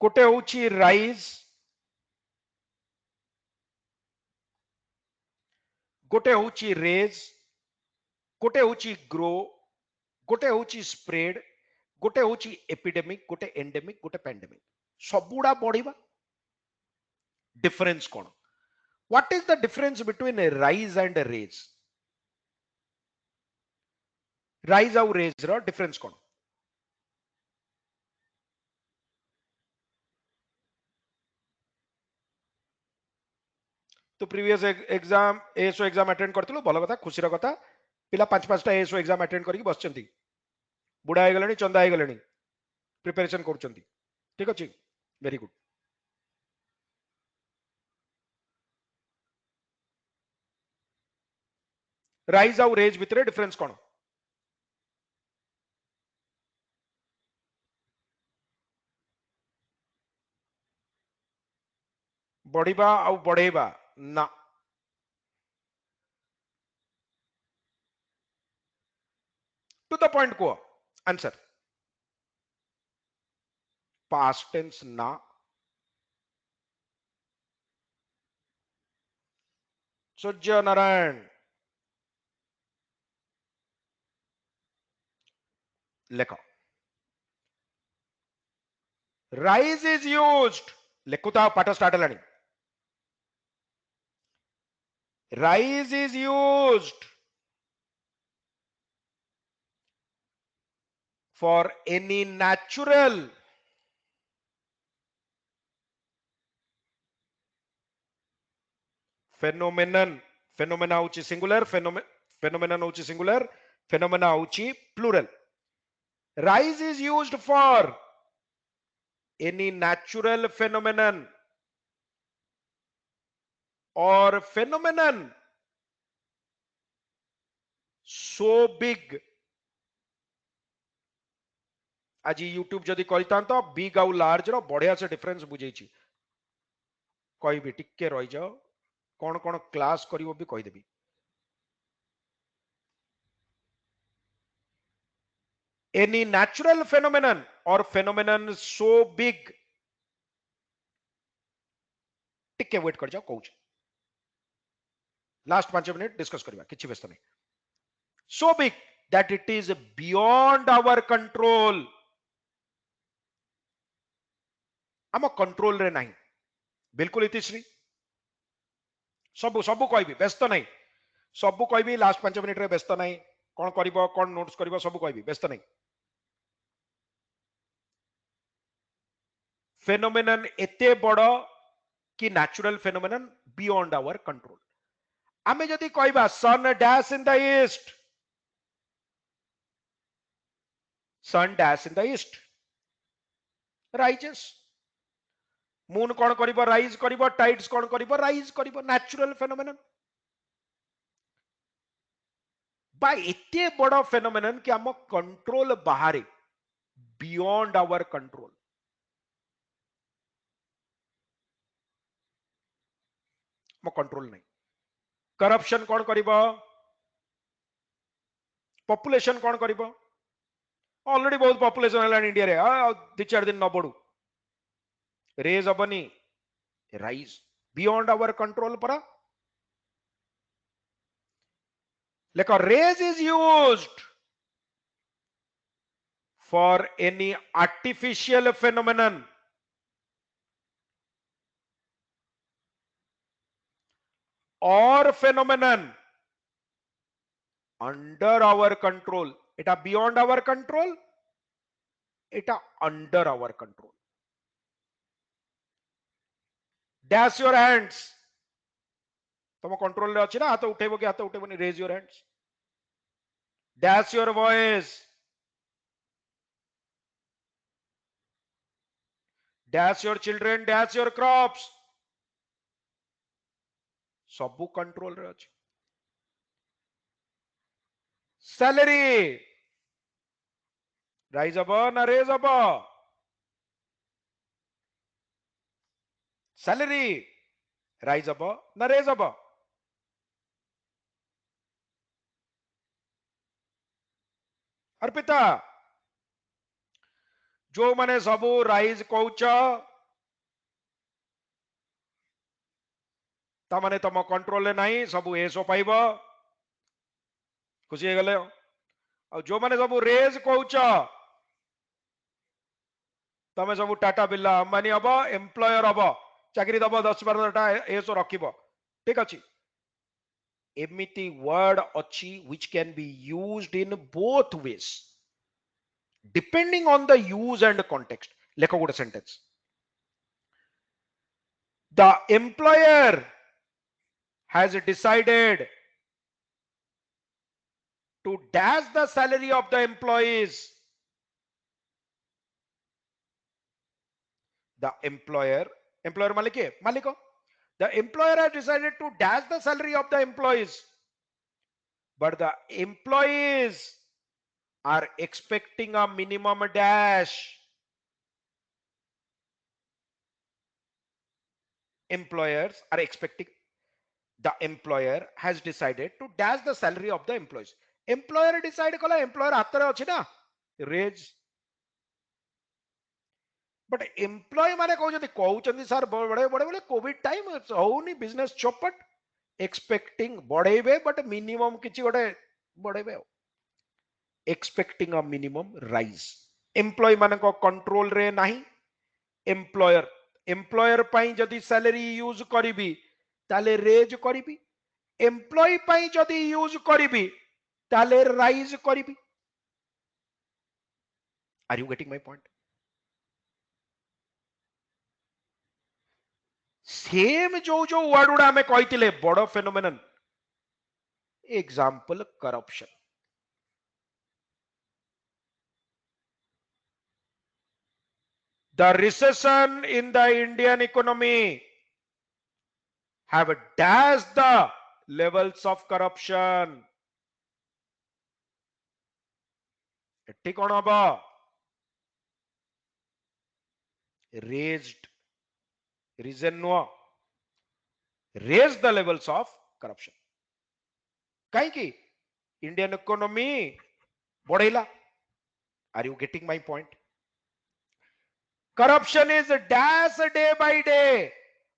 गोटे होची राइज गोटे होची रेज गोटे होची ग्रो गोटे होची स्प्रेड गोटे होची एपिडेमिक गोटे एंडेमिक गोटे पैंडेमिक सबुड़ा बढ़िबा डिफरेंस कौन? What is the difference between rise and raise? Rise आउ रेज रो डिफरेंस कौन? तो previous exam ASO exam attend करथिलु भलो कथा खुशीर कथा पिला पांच पांचटा एएसओ एग्जाम अटेंड करके बसचंती बुढ़ा हो गलेनी चंदा हो गलेनी प्रिपरेशन करूचंती ठीक अछि वेरी गुड राइज आउ रेज भितरे डिफरेंस कौन? बढ़िबा आउ बढ़ेबा ना टू द पॉइंट को आंसर पास्ट टेंस ना सूर्य नारायण लेखो राइज इज यूज्ड लेखुता पाठ स्टार्ट हेलानी rise is used for any natural phenomenon phenomena होची सिंगुलर फेनोमेनन होची सिंगुलर फेनोमेना होची plural rise is used for any natural phenomenon और फेनोमेनन सो बिग आज यूट्यूब जदि करता तो बिग आउ लार्ज रो बढ़िया से डिफरेंस बुझेची कहबी टिके रही जाओ कौन कौन क्लास करिवो भी कहिदेबी any natural phenomenon or phenomenon so big टिके वेट कर जाओ कहूँ लास्ट 5 मिनिट डिस्कस करबा किछि व्यस्त नहीं so big that it is beyond our control आम कंट्रोल रे नहीं बिल्कुल इतिश्री सब सब कहबी व्यस्त नहीं सब कहबी लास्ट 5 मिनिट रे व्यस्त नहीं कौन करिवो कौन नोट्स करिवो सब कहबी व्यस्त नहीं फेनोमेनन एते बड़ कि natural phenomenon beyond our control आमे जदि कहबा sun dash in the east sun dash in the east rises moon कौन करिवो राइज करिवो टाइड्स कौन करिवो राइज करिवो नेचुरल फेनोमेनन बा एते बड़ फेनोमेनन कि आम कंट्रोल बाहर बियॉन्ड आवर कंट्रोल मो कंट्रोल नहीं करप्शन कौन करिवो पॉपुलेशन कौन करिवो ऑलरेडी बहुत पॉपुलेशन है इंडिया रे दि चार दिन न बढ़ू रेज हबनी राइज बियॉन्ड आवर कंट्रोल पर लेकिन raise is used for any artificial phenomenon और फेनोमेनन अंडर आवर कंट्रोल एटा बियॉन्ड आवर कंट्रोल एटा under our control dash your hands तुम कंट्रोल रे अछि ना हाथ उठेबो कि हाथ उठेबोनी raise your hands dash your voice dash your children dash your crops सबू कंट्रोल रे अछि सैलरी राइज हब ना रेज हब सैलरी राइज हब ना रेज हब अर्पिता जो माने सबू राइज कहउच ता माने तम कंट्रोल नहीं सबू एसो पाइब खुशी गले और जो माने सबू रेज कहउच तमे सबू Tata Birla Ambani hub employer hub चाकरी दब 10-12टा एसो रखिबो ठीक अछि एमिति वर्ड अछि which can be used in both ways depending on the use and context लेखो गोटे sentence the employer has decided to dash the salary of the employees the employer मालिक है मालिक the employer has decided to dash the salary of the employees but the employees are expecting a minimum dash employers are expecting the employer has decided to dash the salary of the employees employer decide kala employer haତରେ ଅଛି ନା raise but employ माने कहउछंती sir बड़े बड़े बोले COVID time होउनी business चौपट expecting बढ़ेबे but minimum किछि गोटे बढ़ेबे expecting a minimum rise employ माने को कंट्रोल रे नाही एम्प्लॉयर एम्प्लॉयर पई जदी सैलरी यूज करिबी ताले रेज करिबी एम्प्लॉय पई जदी यूज करिबी ताले राइज करिबी are you getting my point same जो जो वर्ड गुड़ा आमे कहितिले बड़ phenomenon example corruption the recession in the Indian economy have dashed the levels of corruption एठी कोन हबो raised reason नो raised the levels of corruption काई की इंडियन इकोनॉमी बढ़ेला are you getting my point corruption is dash day by day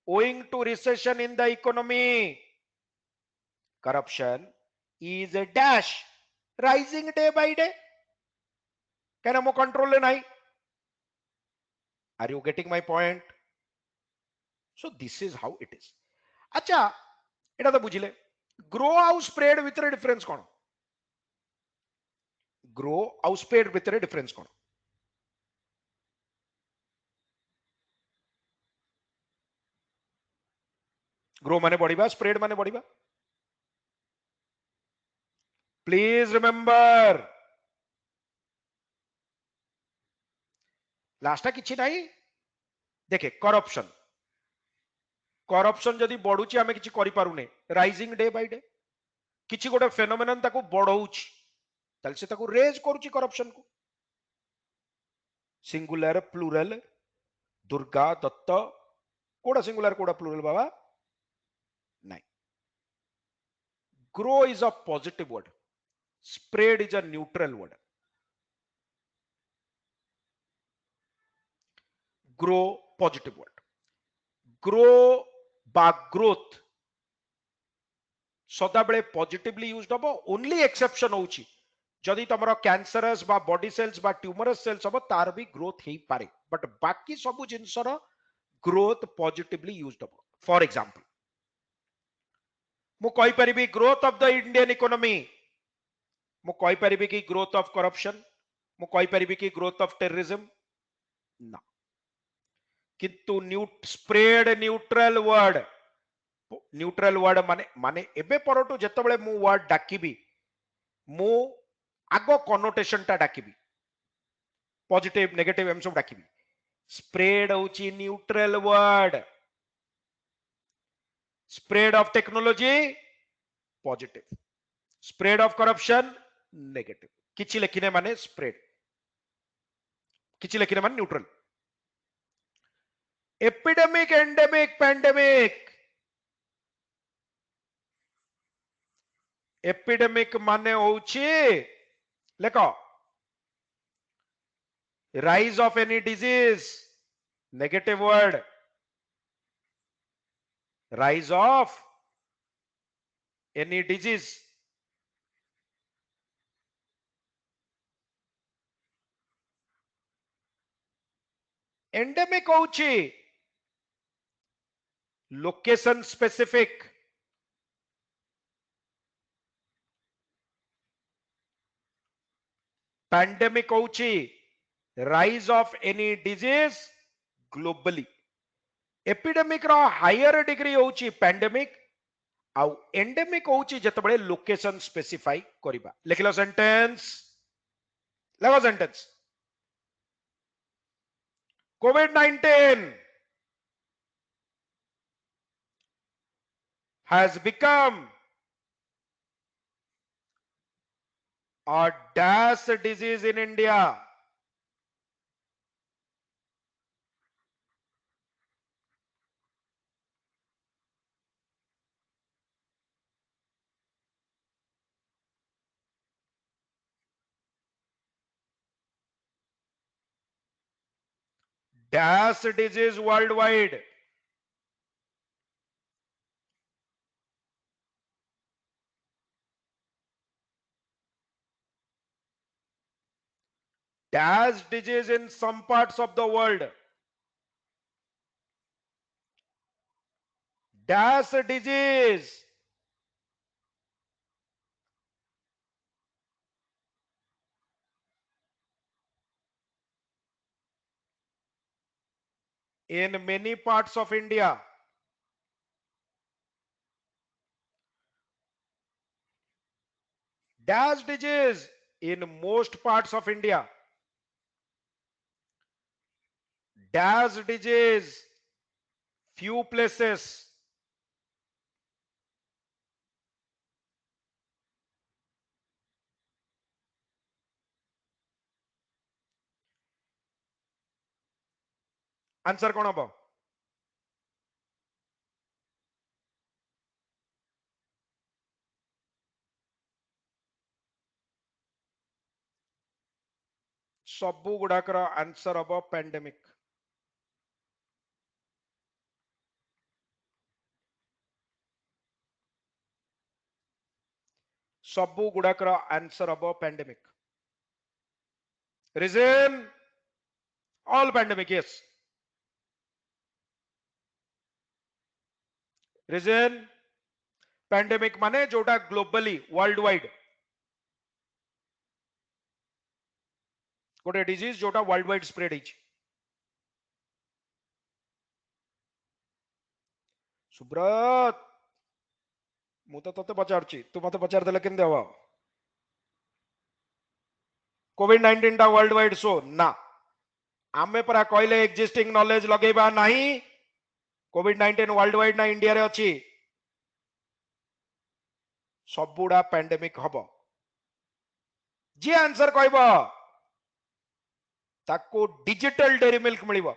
owing to recession in the economy corruption is a dash rising day by day कहना मो control नहीं are you getting my point so this is how it is अच्छा एटा तो बुझिले grow आउ spread भितर difference कोन ग्रो आउ स्प्रेड भितर डिफरेंस कोन ग्रो माने बढ़िबा स्प्रेड माने बढ़िबा प्लीज रिमेंबर लास्टा किछि नाही देखे करप्शन करप्शन जदि बढ़ुची आमे किछि करि पारुने राइजिंग डे बाय डे किछि गोटे फेनोमेनन ताको बढ़ौची ताल से ताको रेज करूची करप्शन को सिंगुलर प्लूरल दुर्गा दत्त कोड़ा सिंगुलर कोड़ा प्लूरल बाबा नहीं grow is a positive word spread is a neutral word grow positive word grow बा ग्रोथ सदा बेले पॉजिटिवली यूज्ड हबो ओनली एक्सेप्शन होउची जदि तमरो कैंसरस बा बॉडी सेल्स बा ट्यूमरस सेल्स हबो तार भी ग्रोथ हेई पारे बट बाकी सब जिंसर ग्रोथ पॉजिटिवली यूज्ड हबो फॉर एग्जांपल मु कहि परिबी growth of the Indian economy मु कहि परिबी कि ग्रोथ ऑफ करप्शन मु कहि परिबी कि ग्रोथ ऑफ टेररिज्म ना किंतु स्प्रेड न्यूट्रल वर्ड माने माने एबे परटू जेतबेले मु वर्ड डाकिबी मु आगो कनोटेशन टा डाकिबी पॉजिटिव नेगेटिव एम सब डाकिबी स्प्रेड होची neutral word spread of technology positive spread of corruption negative किछि लेखिने माने स्प्रेड किछि लेखिने माने neutral epidemic endemic pandemic epidemic माने होची लेखो rise of any disease negative word rise of any disease endemic होची location specific, pandemic होची rise of any disease globally, epidemic रो higher degree होची पैंडेमिक, आउ एंडेमिक होची जतबळे लोकेशन स्पेसिफाई करिबा। लिखिलो सेंटेंस, लगो sentence. COVID-19 has become a dash disease in India. Dash disease worldwide. Dash disease in some parts of the world. Dash disease in many parts of India. Dash disease in most parts of India. Dash disease few places. Answer कौन हम? सबू गुड़ाकर answer हम pandemic. सबू गुड़ाकर answer हम pandemic. Reason all pandemic, yes. Reason pandemic माने जोटा ग्लोबली वर्ल्ड वाइड गोटे डिजीज जोटा वर्ल्ड वाइड स्प्रेड है। सुब्रत मु तो तते पचारची, तू मते पचार देले केन देवा? कोविड-19 टा वर्ल्ड वाइड शो ना, आमे परा कहले एक्जिस्टिंग नॉलेज लगेबा नहीं। कोविड-19 वर्ल्ड वाइड ना इंडिया रे अछि। सबुडा पैंडेमिक हबो। जी आंसर कहबो ताको डिजिटल डेरी मिल्क मिलिबो।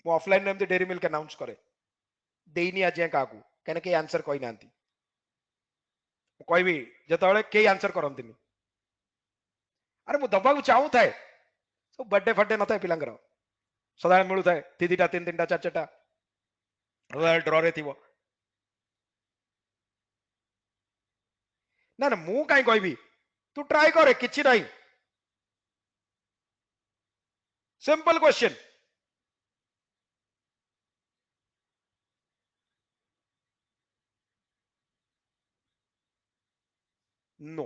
मु ऑफलाइन एमती डेरी मिल्क अनाउंस करे देइनी आज काकू कने के आंसर कहि नांती। कहबी जतबळे के आंसर करंतिनी। अरे मु दबाकू चाहू थाए, सब बर्थडे फड्डे न थाए पिलांगर, सदा मिलू थाए दीदीटा तीन तीनटा चार चारटा ड्रॉ रे थिबो। ना ना मु काई कहबी, तू ट्राई करे किछि नहीं। Simple question. No.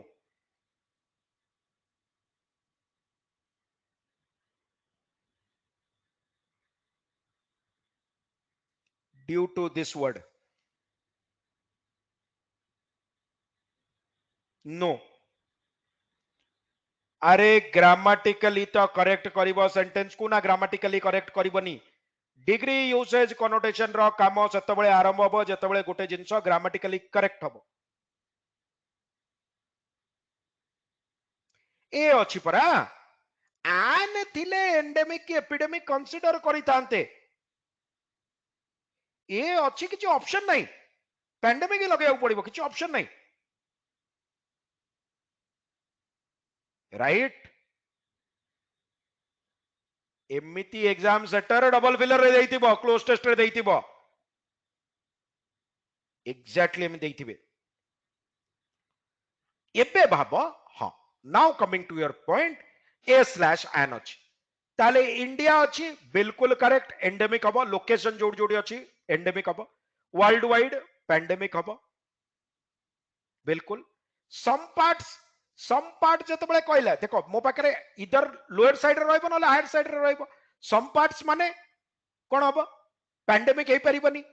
Due to this word. No. अरे ग्रामाटिकली तो करेक्ट करिवो सेंटेंस को ना, ग्रामाटिकली करेक्ट करिवनी। डिग्री यूसेज कनोटेशन रो काम सेतबळे आरंभ हबो जेतबळे गोटे जिंस ग्रामाटिकली करेक्ट हबो। ए अछि परा आने थिले एंडेमिक की एपिडेमिक कंसीडर करितांते। ए अछि किछि ऑप्शन नहीं, पैंडेमिक ही लगेया पड़िबो, किछि ऑप्शन नहीं। राइट। एमिति एग्जाम सेटर डबल फिलर रे देइतिबो, क्लोज टेस्ट रे देइतिबो, एग्जैक्टली एमि देइतिबे। एबे भाबो हां, now coming to your point, A slash N अछि। ताले इंडिया अच्छी बिल्कुल करेक्ट एंडेमिक हम लोकेशन जोड़ी जोड़ी अच्छी एंडेमिक हम वर्ल्ड वाइड पैंडेमिक हम बिल्कुल सम पार्ट जते बळे कहला देखो मो पाखरे इधर लोअर साइड रे रहइबो नले हायर साइड रे रहइबो सम पार्ट्स माने कोन हबो पैंडेमिक हे परिबनी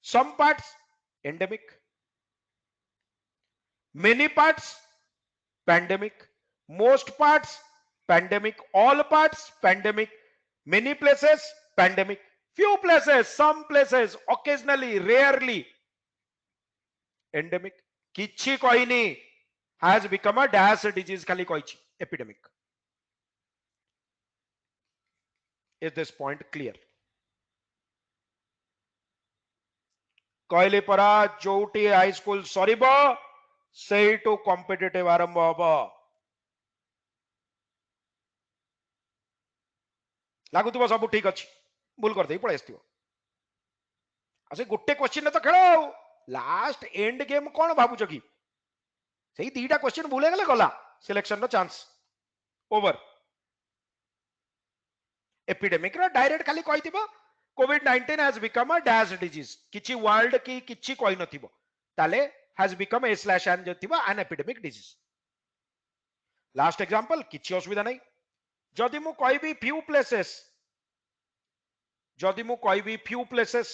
some parts endemic many parts pandemic most parts pandemic all parts pandemic many places pandemic few places some places occasionally rarely endemic kichi कहनी has become a dash disease खाली कहिछि epidemic is this point clear कहले परा जोटी high school सरीबो सेइटू competitive आरंभ हबो लागुथिबो सब ठीक अछि भूल कर दे पळे आस्थिबो आसे गोटे क्वेश्चन तो खेल लास्ट एंड गेम कौन भावुच कि से दीटा क्वेश्चन भूल गले गला सिलेक्शन रो चांस ओवर एपिडेमिक रो डायरेक्ट खाली कहिथिबो कोविड-19 has become a dash disease किछि वर्ल्ड की किछि कहि नथिबो ताले हैज बिकम ए/एन जथिबो an epidemic disease last example किछि असुविधा नै जदि मु कहबी फ्यू प्लेसेस जदि मु कहबी फ्यू प्लेसेस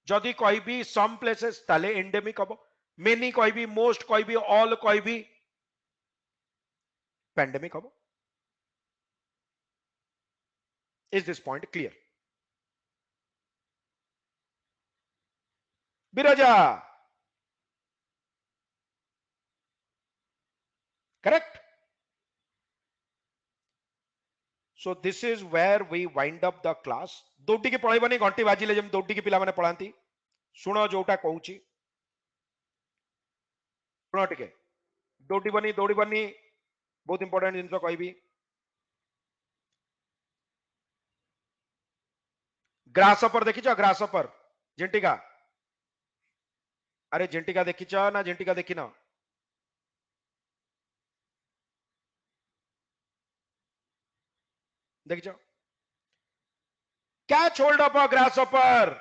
जदि कहबी सम प्लेसेस ताले एंडेमिक हम मेनी कहबी मोस्ट कहबी ऑल कहबी पैंडेमिक हम is this point clear Birja correct so this is where we wind up the class दौड़ी की पळैबनी घंटी बाजिले जेम दौड़ी की पिला माने पळांती सुनो जोटा कहूची सुनो टिके दौड़ीबनी बहुत इंपोर्टेंट जिनस कहबी ग्रासपर देखिछ ग्रासपर झिंटिका अरे झिंटिका देखिछ ना झिंटिका देखिन देखिछ catch hold up a grasshopper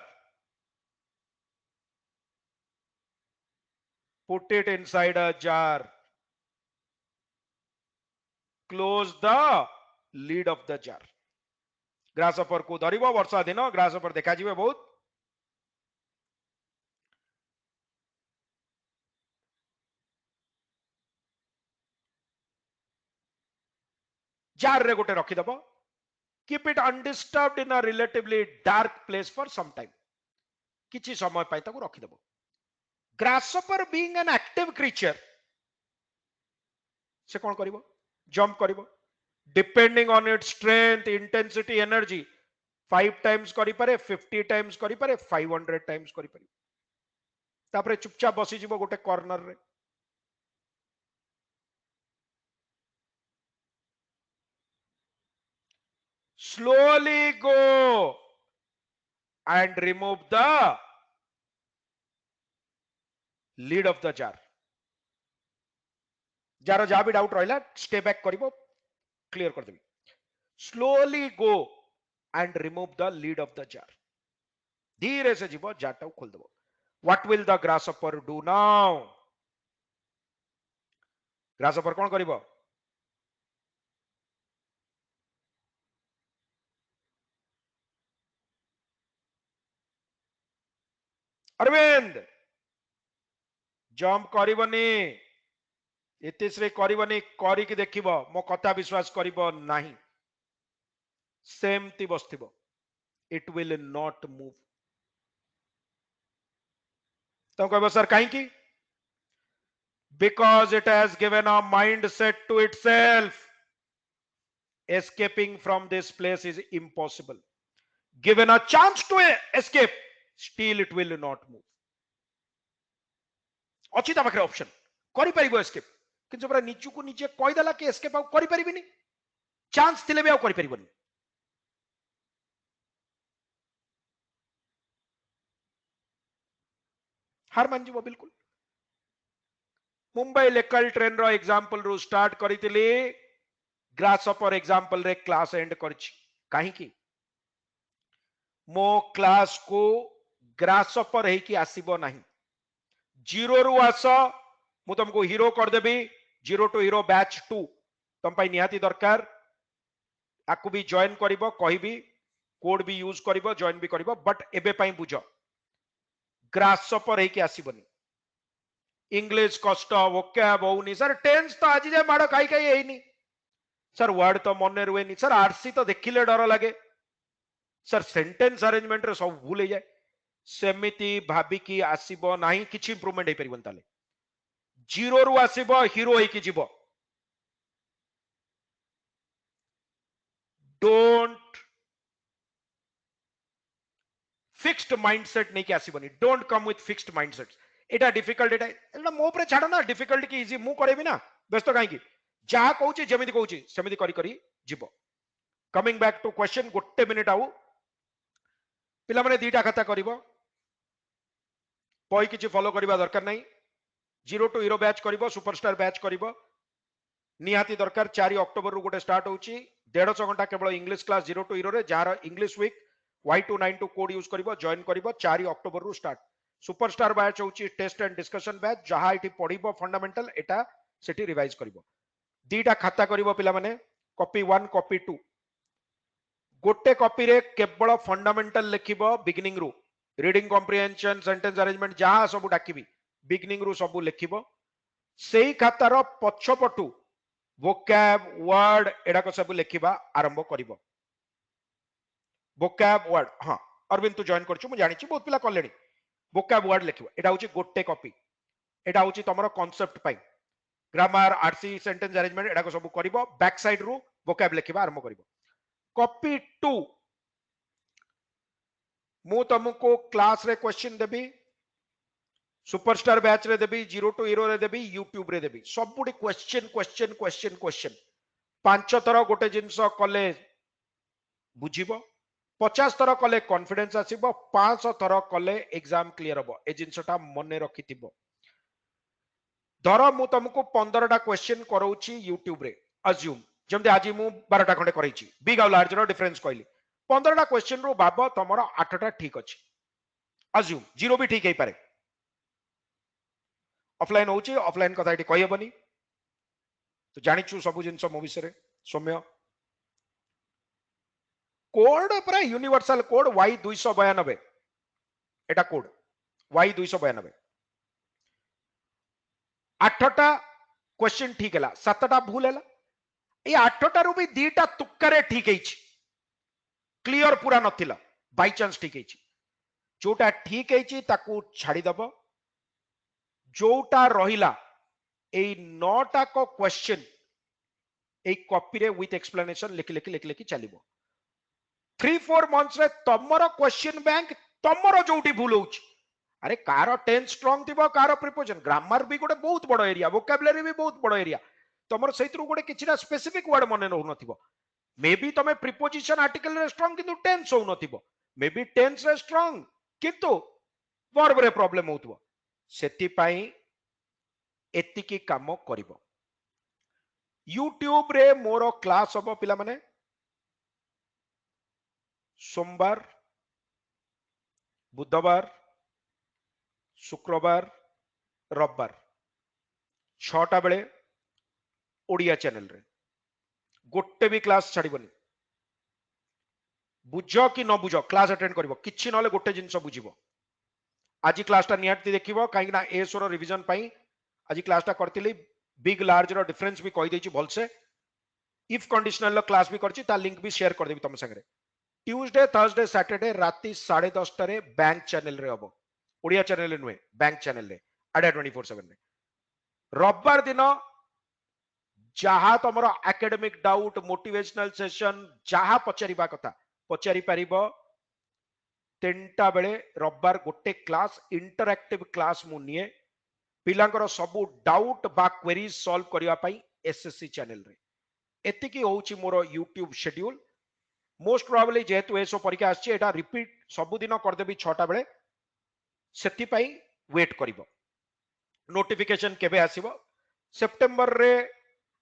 put it inside a jar close the lid of the jar ग्रासपर को धरिबो वर्षा दिन ग्रासपर देखा जिवे बहुत जार रे गोटे रखी दबो keep it undisturbed in a relatively dark place for some time किछि समय पाई ताकू रखी दबो grasshopper being an active creature से कोन करिवो जंप करिवो depending on its strength intensity energy 5 times करि पारे 50 टाइम्स करि पारे 500 टाइम्स करि पारे तापरे चुपचाप बसी जीवो गोटे कॉर्नर रे slowly go and remove the lid of the jar jar जहाँ भी डाउट रहा स्टे बैक करिवो क्लियर कर देबी slowly go and remove the lid of the jar धीरे से जीवो जार टाउ खोल देबो what will the grasshopper do now grasshopper कोन करिवो अरविंद जंप करिवनी इतिश्री करिवनी करी कि देखिबो मो कथा विश्वास करिवो नाही सेमती बसथिबो इट विल नॉट मूव तो कहबो सर काहे की because it has given a mindset to itself escaping from this place is impossible given a chance to escape still it will not move अच्छी ता पाखरे ऑप्शन करि परिबो एस्केप किंतु पुरा निचु को निचे कहि देला कि एस्केप आउ करि परिबिनी चांस थिले बे आउ करि परिबोनी हार मान जीवो बिल्कुल मुंबई लोकल ट्रेन रो एग्जांपल रो स्टार्ट करितली ग्रासहॉपर एग्जांपल रे क्लास एंड करछि काहे की मो क्लास को ग्रासहॉपर है कि आसीबो नहीं जीरो रु आस मु तुमको हीरो कर देबी जीरो टू हीरो बैच 2 तुम पाई निहाती दरकार आकु भी जॉइन करिवो कहबी कोड भी यूज करिवो जॉइन भी करिवो बट एबे पाई बुझ ग्रासहॉपर है कि आसीबनी इंग्लिश कष्ट वोकैब होनी सर टेंस तो आज जाए माड़ खाई खाई हेनी सर वर्ड तो मन रुएनी सर आरसी तो देखिले डर लगे सर सेंटेंस अरेंजमेंट रे सब भूल जाए सेमिति भाबिकी आसीबो नाही किछि इंप्रूवमेंट हे परिबन ताले जीरो रु आसीबो हीरो हे कि जीवो डोंट फिक्स्ड माइंडसेट नहीं कि आसीबनी don't come with fixed mindset एटा डिफिकल्ट एटा मो ऊपर छाड़ ना डिफिकल्ट की इजी मु करेबी ना व्यस्त काहे की जा कहूची जेमिति कहूची सेमिति करी करी जीवो कमिंग बैक टू क्वेश्चन गोटे मिनिट आउ पिला माने दीटा खाता करिवो पई किछि फॉलो करबा दरकार नाही जीरो टू हीरो बैच करिवो सुपरस्टार बैच करिवो निहाती दरकार 4 अक्टोबर रु गोटे स्टार्ट होची 150 घंटा केवल English class zero to hero रे जार English week Y292 code use करिवो जॉइन करिवो 4 अक्टोबर रु स्टार्ट सुपरस्टार बैच होची टेस्ट एंड डिस्कशन बैच जहा इठी पढिबो फंडामेंटल एटा सेठी रिवाइज करिवो दीटा खाता करिवो पिला माने कॉपी 1 कॉपी 2 गोटे कॉपी रे केवल फंडामेंटल लिखिबो बिगिनिंग रु रीडिंग कॉम्प्रिहेंशन सेंटेंस अरेंजमेंट जहा सब डाकिबी बिगिनिंग रु सब लिखिबो सेही खातार पछपटु वोकैब वर्ड एडाक सब लिखिबा आरंभ करिवो वोकैब वर्ड हां अरविंद तू जॉइन करछु मु जानि छी बहुत पिला कलेनी वोकैब वर्ड लिखिबो एडा होची गोटे कॉपी एडा होची तमरो कांसेप्ट पाई ग्रामर आरसी सेंटेंस अरेंजमेंट एडाक सब करिवो बैक साइड रु वोकैब लिखिबा आरंभ करिवो कॉपी 2 मु तुमको क्लास रे क्वेश्चन देबी सुपरस्टार बैच रे देबी जीरो टू हीरो रे देबी यूट्यूब रे देबी सबुडी क्वेश्चन क्वेश्चन क्वेश्चन क्वेश्चन 5 थर गोटे जिंस कले बुझिबो 50 थर कले कॉन्फिडेंस आसीबो 500 थर कले एग्जाम क्लियर हबो ए जिंसटा मने रखितिबो धर मु तुमको 15टा क्वेश्चन करौची यूट्यूब रे अज्यूम जमते आज मु 12टा खंडे करैची बिग और लार्ज रो डिफरेंस कहली 15टा क्वेश्चन रो बाबा तमरो 8टा ठीक अछि अज्यूम जीरो भी ठीक हे पारे ऑफलाइन होची ऑफलाइन कथा एटी कहबनी तो जानिछु सब जिंस मो विषय सौम्य कोड पूरा यूनिवर्सल कोड Y292 एटा कोड Y292 8टा क्वेश्चन ठीक है 7टा भूल है ये 8टा रु भी 2टा तुक्कारे ठीक है क्लियर पूरा नथिला बाय चांस ठीक है जोटा ठीक है ताकू छाड़ी दबो जोटा रहिला ए 9टा को क्वेश्चन ए कॉपी रे विथ एक्सप्लेनेशन लिखि लिखि लिखि लिखि चलिबो 3-4 मंथ्स रे तमरो क्वेश्चन बैंक तमरो जोटी भूल होउछ अरे कार टेंस स्ट्रांग थिबो कार प्रिपोजिशन ग्रामर भी गोटे बहुत बड़ एरिया वोकैबुलरी भी बहुत बड़ एरिया तमर सहितरु गोटे किछिना स्पेसिफिक वर्ड मने न नथिबो मे बी तमे प्रिपोजिशन आर्टिकल रे स्ट्रांग किंतु टेंस हो नथिबो मे बी टेंस रे स्ट्रांग किंतु वर्ब रे प्रॉब्लम होतबो सेति पई एतिकी काम करिवो यूट्यूब रे मोर क्लास हबो पिला माने सोमवार बुधवार शुक्रवार रविवार 6टा बेले ओडिया चैनल रे गोटे भी क्लास छाड़बनी बुझ कि न बुझ क्लास अटेंड करिवो किछि नले गोटे जिंस बुझिवो आज क्लासटा निहाती देखिवो काहे ना एस रो रिवीजन पई आज क्लासटा करतिली बिग लार्ज रो डिफरेंस भी कहि दैछि भलसे इफ कंडीशनल लो क्लास भी करछि ता लिंक भी शेयर कर देबी तम संगे ट्यूसडे थर्सडे सैटरडे राती 10:30 रे बैंक चैनल रे हबो ओडिया चैनल रे नुए बैंक चैनल रे आडा 24/7 रे रविवार दिन जहा तमरो एकेडमिक डाउट मोटिवेशनल सेशन जहा पचारिबा कथा पचारि पारिबो 3टा बेले रविवार गोटे क्लास इंटरएक्टिव क्लास मु निए पिलांकर सब डाउट बा क्वेरीज सॉल्व करिया पई एसएससी चैनल रे एतिकी होउची मोर यूट्यूब शेड्यूल मोस्ट प्रोबेबली जेहेतु एसो परीक्षा आछि एटा रिपीट सब दिन कर देबी 6टा बेले सेति पई वेट करिवो नोटिफिकेशन केबे आसीबो सेप्टेम्बर रे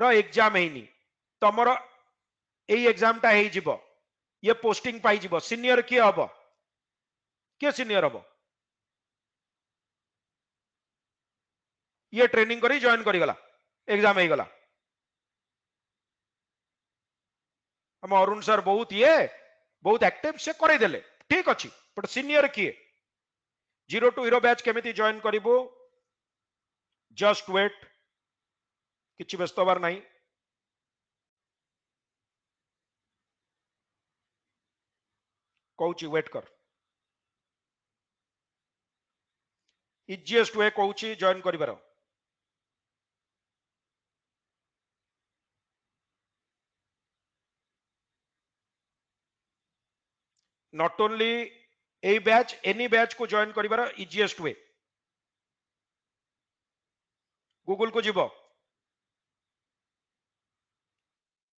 रो एग्जाम हेनी तमरो एई एग्जाम टा हेई जिवो ये पोस्टिंग पाई जिवो सीनियर किए हबो किए सीनियर हबो ये ट्रेनिंग करी जॉइन करी गला एग्जाम हेई गला हम अरुण सर बहुत एक्टिव से करे देले ठीक अछि बट सीनियर किए 0 टू हीरो बैच केमिति जॉइन करिवो जस्ट वेट किछि व्यस्त होबार नहीं कहूची वेट कर इजीएस्ट वे कहूची जॉइन करिवार not only a batch any batch को जॉइन करिवार इजीएस्ट वे गूगल को जीवो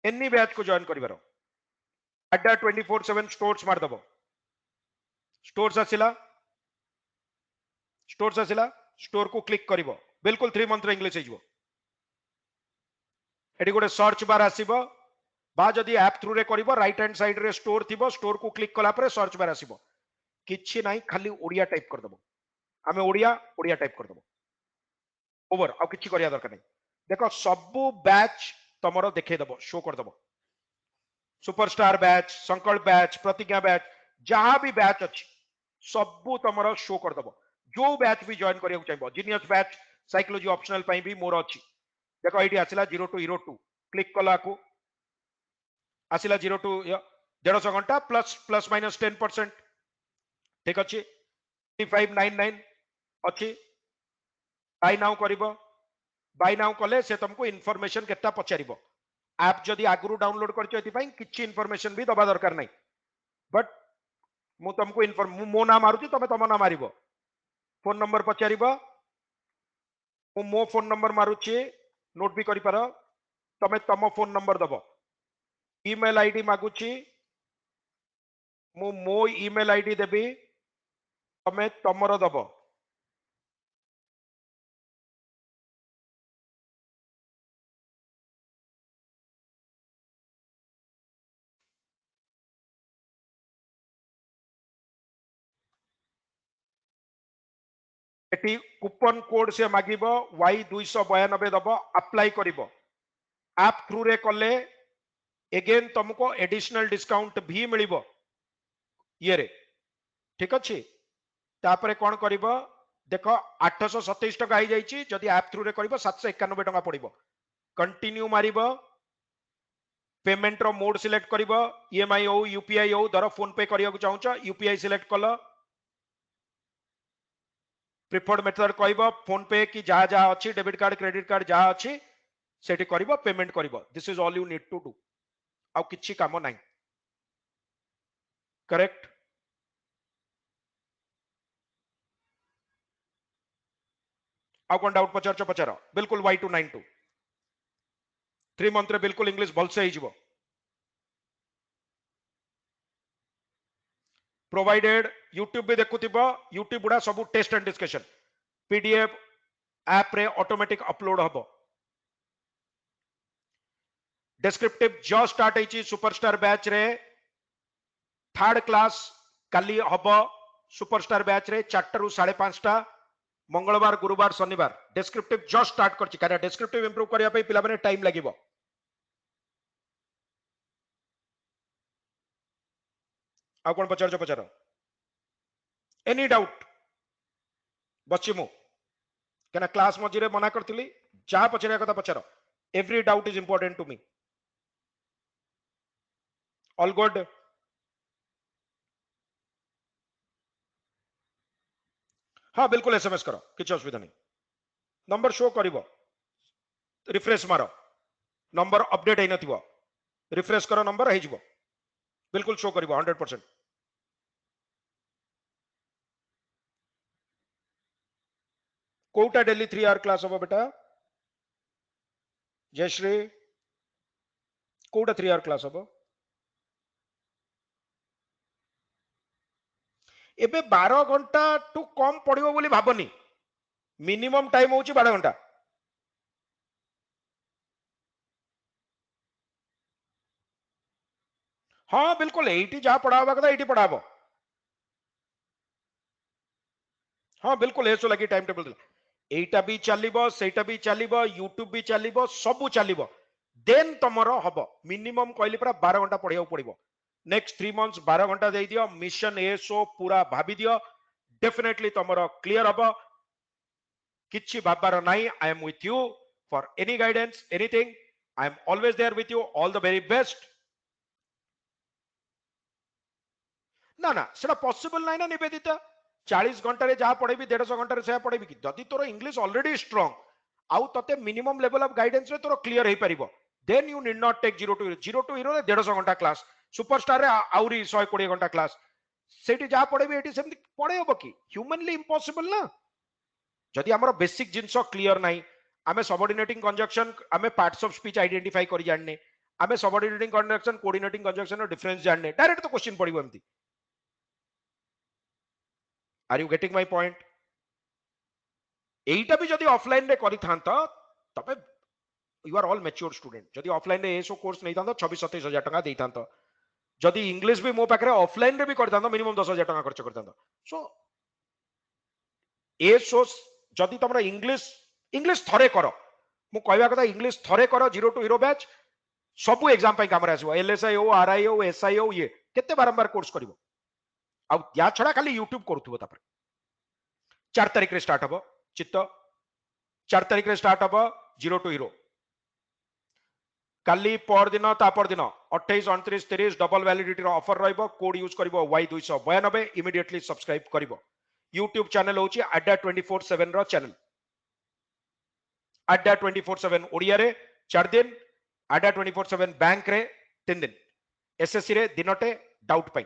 एनी बैच को जॉइन करिवार अड्डा 24/7 स्टोर्स मार दबो स्टोर्स आसिला स्टोर को क्लिक करिवो बिल्कुल 3 मंथ रे इंग्लिश हेजो एडी गोटे सर्च बार आसीबो बा जदी ऐप थ्रू रे करिवो राइट हैंड साइड रे स्टोर थिबो स्टोर को क्लिक कला परे सर्च बार आसीबो किछि नाही खाली ओडिया टाइप कर दबो आमे ओडिया टाइप कर दबो ओवर आ किछि करिया दरकार नहीं देखो सबु बैच तमरो देखे दबो शो कर दबो सुपरस्टार बैच संकल्प बैच प्रतिज्ञा बैच जहां भी बैच अच्छी सबू तमरो शो कर दबो जो बैच भी जॉइन करिया चाहिए जीनियस बैच साइकोलॉजी ऑप्शनल पई भी मोर अच्छी देखो एटी आसिला 0 टू हीरो 2 क्लिक कला को आसिला 0 टू 150 घंटा प्लस प्लस माइनस 10% ठीक अच्छे 599 अच्छी बाय नाउ करिवो बाय नाउ कले से तुमको इनफॉरमेशन केता पचारिबो ऐप जदी आगुरु डाउनलोड करछो एति पई किछि इनफॉरमेशन भी दबा दरकार नहीं बट मु तुमको इनफॉर्म मो नाम मारुति तमे तम नाम मारिबो फोन नंबर पचारिबो मो फोन नंबर मारुछि नोट भी करि पारो तमे तम फोन नंबर दबो ईमेल आईडी मागुछि मो ईमेल आईडी देबी तमे तमरो दबो एटी कूपन कोड से मागिबो Y292 दबो अप्लाई करिवो ऐप थ्रू रे कले एगेन तुमको एडिशनल डिस्काउंट भी मिलिबो ये रे ठीक अछि तापरे कोन करिवो देखो 827 टका आई जाईची जदी ऐप थ्रू रे करिवो 791 टका पड़िबो कंटिन्यू मारिबो पेमेंट रो मोड सिलेक्ट करिवो ईएमआई हो यूपीआई हो धर फोन पे करिया को चाहूछ यूपीआई सिलेक्ट कलो प्रिफर्ड मेथड कहबो फोन पे की जहा जहा अछि डेबिट कार्ड क्रेडिट कार्ड जहा अछि सेठी करिवो पेमेंट करिवो this is all you need to do आ किछि काम नाही करेक्ट आ कोन डाउट पचारछ पचार बिल्कुल Y292 3 मंथ रे बिल्कुल इंग्लिश भल से हिजबो प्रोवाइडेड यूट्यूब भी देखुथिबो यूट्यूब गुडा सब test and discussion PDF app रे ऑटोमेटिक अपलोड हबो डिस्क्रिप्टिव जो स्टार्ट होइची सुपरस्टार बैच रे थर्ड क्लास काली हबो सुपरस्टार बैच रे 4 रु 5:30 मंगलवार गुरुवार शनिवार डिस्क्रिप्टिव जो स्टार्ट करची कारण डिस्क्रिप्टिव इंप्रूव करिया पे पिला माने टाइम लागिवो आ कोन पचार एनी डाउट बच्ची मु केना क्लास मझिरे मना करथिली जा पचारिया कथा पचार every doubt is important to me all good हाँ बिल्कुल एसएमएस करो किसी असुविधा नहीं नंबर शो करिवो रिफ्रेश मारो नंबर अपडेट है नथिवो रिफ्रेश करो नंबर है जिवो बिल्कुल शो करिवो 100% कोटा डेली 3 आवर क्लास हबो बेटा जयश्री कोटा 3 आवर क्लास हबो एबे 12 घंटा टू कम पड़िबो बोली भाबनी मिनिमम टाइम होची 12 घंटा हाँ बिल्कुल एटी जहां पढ़ा कथा एटी पढ़ाबो हाँ बिल्कुल एसो लगी टाइम टेबल एटा भी चलिबो सेटा भी चलिबो यूट्यूब भी चलिबो सबु चलिबो देन तमरो हबो मिनिमम कहली पूरा 12 घंटा पढ़िया पड़िबो नेक्स्ट 3 मंथ्स 12 घंटा दे दियो मिशन एसो पूरा भाबी दियो डेफिनेटली तमरो क्लियर हबो किछि भाबार नाही I am with you for any guidance anything I am always there with you all the very best ना ना सेटा पॉसिबल नाही ना निवेदिता 40 घंटे जहाँ पढ़ेबी 150 घंटे से पढ़ेबी कि जदि तोर इंग्लिश ऑलरेडी स्ट्रांग आउ तते मिनिमम लेवल ऑफ गाइडेंस रे तोर क्लियर हे परिबो then you need not take 0 to hero रे 150 घंटा क्लास सुपरस्टार रे आउरी 120 घंटा क्लास सेठी जहाँ पढ़ेबी एठी सेमति पढ़े होबो कि ह्यूमनली इम्पॉसिबल ना जदि हमर बेसिक जिंस क्लियर नाही आमे सबऑर्डिनेटिंग कंजक्शन आमे पार्ट्स ऑफ स्पीच आइडेंटिफाई करि जानने आमे सबऑर्डिनेटिंग कंजक्शन कोऑर्डिनेटिंग कंजक्शन रो डिफरेंस जानने डायरेक्ट तो क्वेश्चन पड़िबो एमती are you getting my point एटा भी जदि ऑफलाइन रे करि थांत तबे you are all mature student जदि ऑफलाइन रे एसो कोर्स नहीं थांत 26-27 हजार टका देई थांत जदि इंग्लिश भी मो पाखरे ऑफलाइन रे भी कर थांत मिनिमम 10,000 टका खर्च कर थांत सो एसो जदि तमरा इंग्लिश इंग्लिश थरे करो मु कहबा कथा इंग्लिश थरे करो 0 to हीरो बैच सबु एग्जाम पई काम रे आसीबो एलएसआई हो आरआई हो एसआई हो ये केते बारंबार कोर्स करिवो आ या छडा खाली यूट्यूब करथुबो तापर 4 तारिख रे स्टार्ट हबो चित्त 4 तारिख रे स्टार्ट हबो 0 to हीरो काली पर दिन तापर दिन 28 29 30 डबल वैलिडिटी रो ऑफर रहइबो कोड यूज करिवो y292 इमीडिएटली सब्सक्राइब करिवो यूट्यूब चैनल होची अड्डा 24/7 रो चैनल अड्डा 24/7 ओडिया रे 4 दिन अड्डा 24/7 बैंक रे 3 दिन एसएससी रे दिनटे डाउट पई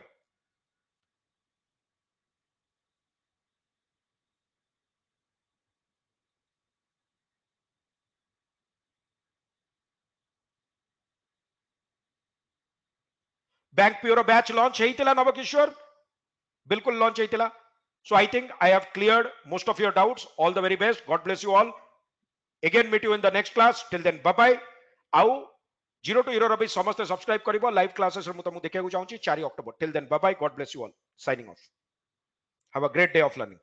बैंक प्योर बैच लॉन्च हेतिला नवकिशोर बिल्कुल लॉन्च हेतिला so I think I have cleared most of your doubts all the very best god bless you all again meet you in the next class till then bye bye आउ 0 to hero रबी समस्त subscribe करिवो live classes रे मु देखिया चाहूची 4 October till then bye bye God bless you all signing off have a great day of learning